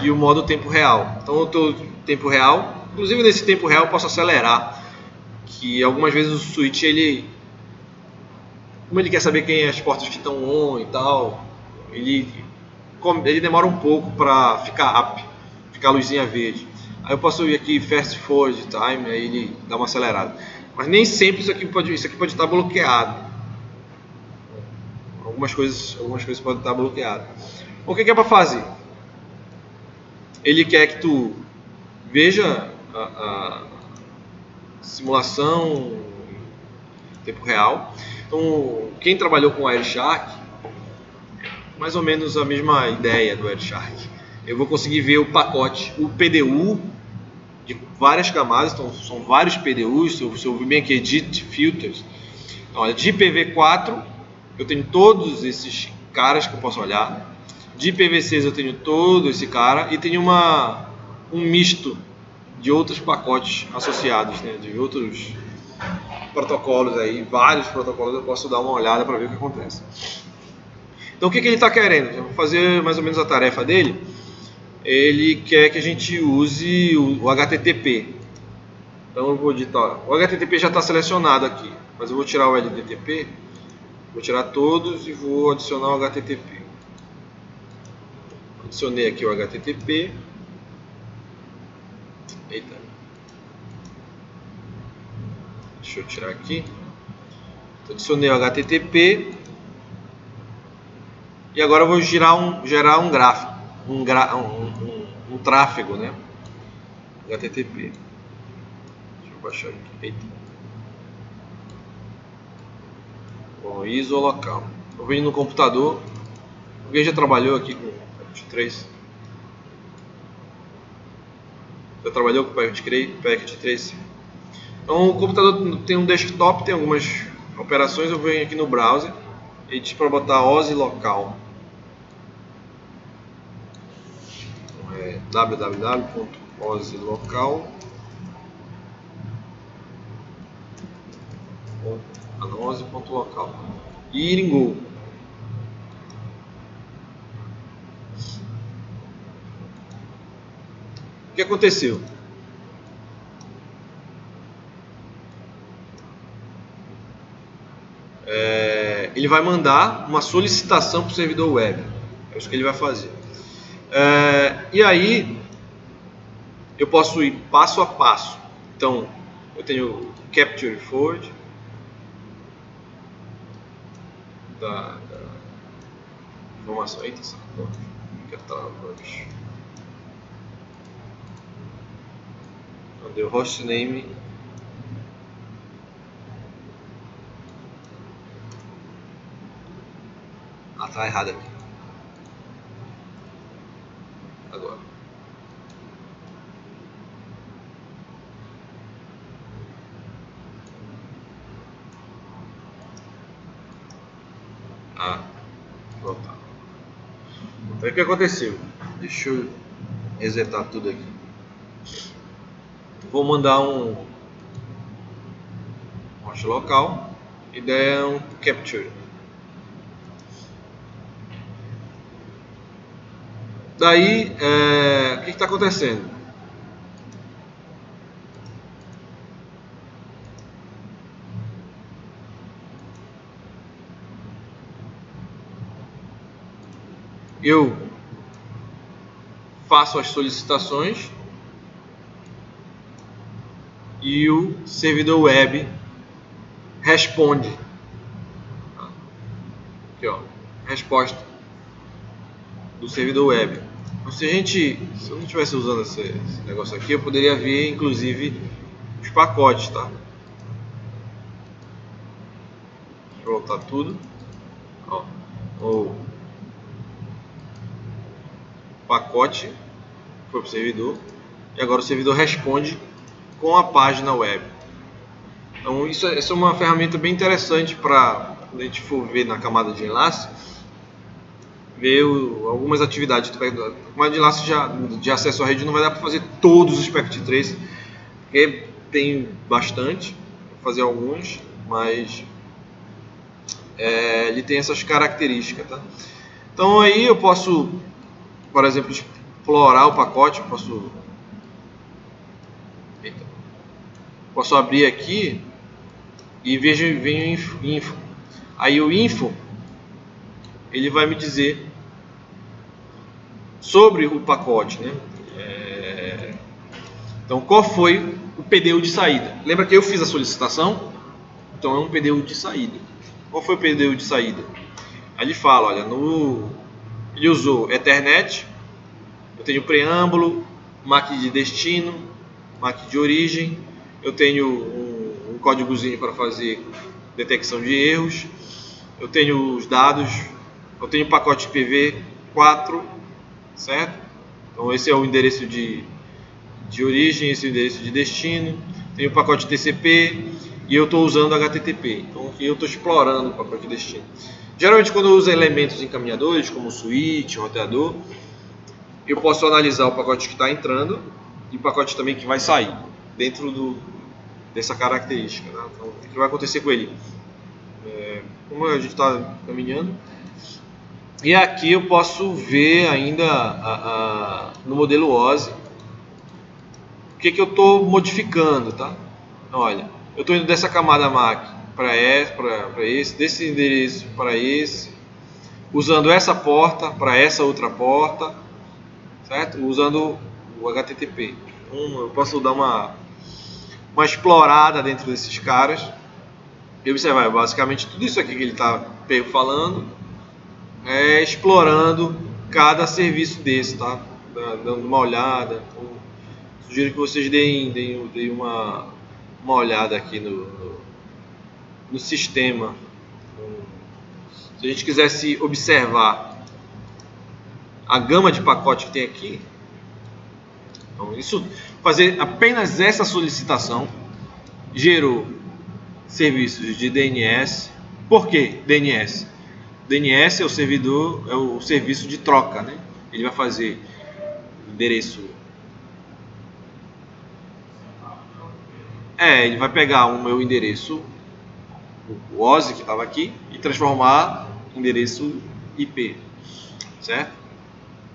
e o modo tempo real. Então eu estou em tempo real. Inclusive nesse tempo real eu posso acelerar, que algumas vezes o switch como ele quer saber quem é as portas que estão on e tal, ele demora um pouco para ficar a luzinha verde. Aí eu posso ir aqui fast forward time, aí ele dá uma acelerada. Mas nem sempre isso aqui pode estar bloqueado. Algumas coisas podem estar bloqueadas. O que é para fazer? Ele quer que tu veja a simulação em tempo real. Então, quem trabalhou com Wireshark, mais ou menos a mesma ideia do Wireshark. Eu vou conseguir ver o pacote, o PDU, de várias camadas, então são vários PDUs, se eu vir bem aqui, Edit Filters. Então, olha, de IPv4, eu tenho todos esses caras que eu posso olhar. De IPv6 eu tenho todo esse cara e tenho um misto de outros pacotes associados, né, de outros protocolos aí, vários protocolos, eu posso dar uma olhada para ver o que acontece. Então o que ele está querendo? Eu vou fazer mais ou menos a tarefa dele. Ele quer que a gente use o HTTP. Então eu vou digitar. O HTTP já está selecionado aqui, mas eu vou tirar o LDTP, vou tirar todos e vou adicionar o HTTP. Adicionei aqui o HTTP. Eita. Deixa eu tirar aqui. Adicionei o HTTP. E agora eu vou gerar um gráfico, um tráfego, né? HTTP. Deixa eu baixar aqui. Eita. Bom, ISO local. Eu venho no computador. Alguém já trabalhou aqui com Packet Tracer? Já trabalhou com Packet Tracer? Então o computador tem um desktop, tem algumas operações. Eu venho aqui no browser e diz para botar OSI local. Então é www.osilocal.local e iringou. O que aconteceu? Ele vai mandar uma solicitação para o servidor web. É isso que ele vai fazer. E aí eu posso ir passo a passo. Então Eu tenho Capture Forward da informação. Eita, fica travando. Cadê o hostname? Ah, tá errado aqui. Agora. Ah, voltar. Então o que aconteceu? Deixa eu resetar tudo aqui. Vou mandar um host local e der um capture. Daí, o que está acontecendo? Eu faço as solicitações e o servidor web responde. Aqui, ó, resposta do servidor web. Então, se eu não estivesse usando esse negócio aqui, eu poderia ver, inclusive, os pacotes, tá? Deixa eu voltar tudo. Ó, o pacote foi para o servidor e agora o servidor responde com a página web. Então, essa é uma ferramenta bem interessante para quando a gente for ver na camada de enlace, ver algumas atividades. A camada de enlace de acesso à rede não vai dar para fazer todos os packet trace, porque tem bastante, vou fazer alguns, mas ele tem essas características, tá? Então aí eu posso, por exemplo, explorar o pacote, posso abrir aqui e venho info. Aí o info ele vai me dizer sobre o pacote, né? Então qual foi o PDU de saída? Lembra que eu fiz a solicitação? Então é um PDU de saída. Qual foi o PDU de saída? Aí ele fala, olha, ele usou Ethernet, eu tenho preâmbulo, MAC de destino, MAC de origem, eu tenho um códigozinho para fazer detecção de erros, eu tenho os dados, eu tenho o pacote IPv4, certo? Então esse é o endereço de origem, esse é o endereço de destino, tenho o pacote TCP e eu estou usando HTTP. Então aqui eu estou explorando o pacote de destino. Geralmente quando eu uso elementos encaminhadores, como switch, roteador, eu posso analisar o pacote que está entrando e o pacote também que vai sair, dentro dessa característica. Né? Então, o que vai acontecer com ele? Como a gente está caminhando. E aqui eu posso ver ainda no modelo OSI o que eu estou modificando. Tá? Olha, eu estou indo dessa camada MAC para esse, desse endereço para esse, usando essa porta para essa outra porta, certo? Usando o HTTP. Então, eu posso dar uma explorada dentro desses caras e observar, basicamente tudo isso aqui que ele está falando é explorando cada serviço desse, tá? Dando uma olhada. Então, sugiro que vocês deem uma olhada aqui no sistema. Se a gente quisesse observar a gama de pacote que tem aqui, então fazer apenas essa solicitação gerou serviços de DNS. Por que DNS? DNS é o servidor, é o serviço de troca, né? Ele vai fazer endereço. Ele vai pegar o meu endereço, o OSI que estava aqui, e transformar em endereço IP, certo?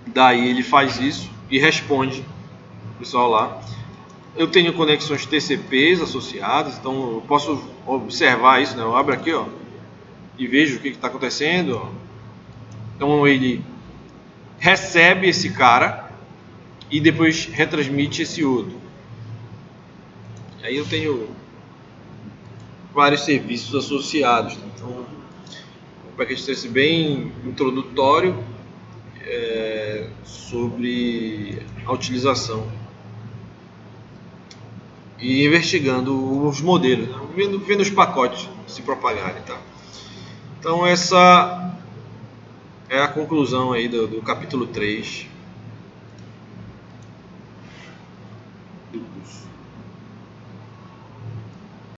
Daí ele faz isso e responde o pessoal lá. Eu tenho conexões TCPs associadas, então eu posso observar isso, né? Eu abro aqui, ó, e vejo o que está acontecendo. Ó. Então ele recebe esse cara e depois retransmite esse outro. Aí eu tenho vários serviços associados. Então, um backtest bem introdutório sobre a utilização e investigando os modelos, né? vendo os pacotes se propagarem, tá? Então essa é a conclusão aí do capítulo 3 do curso.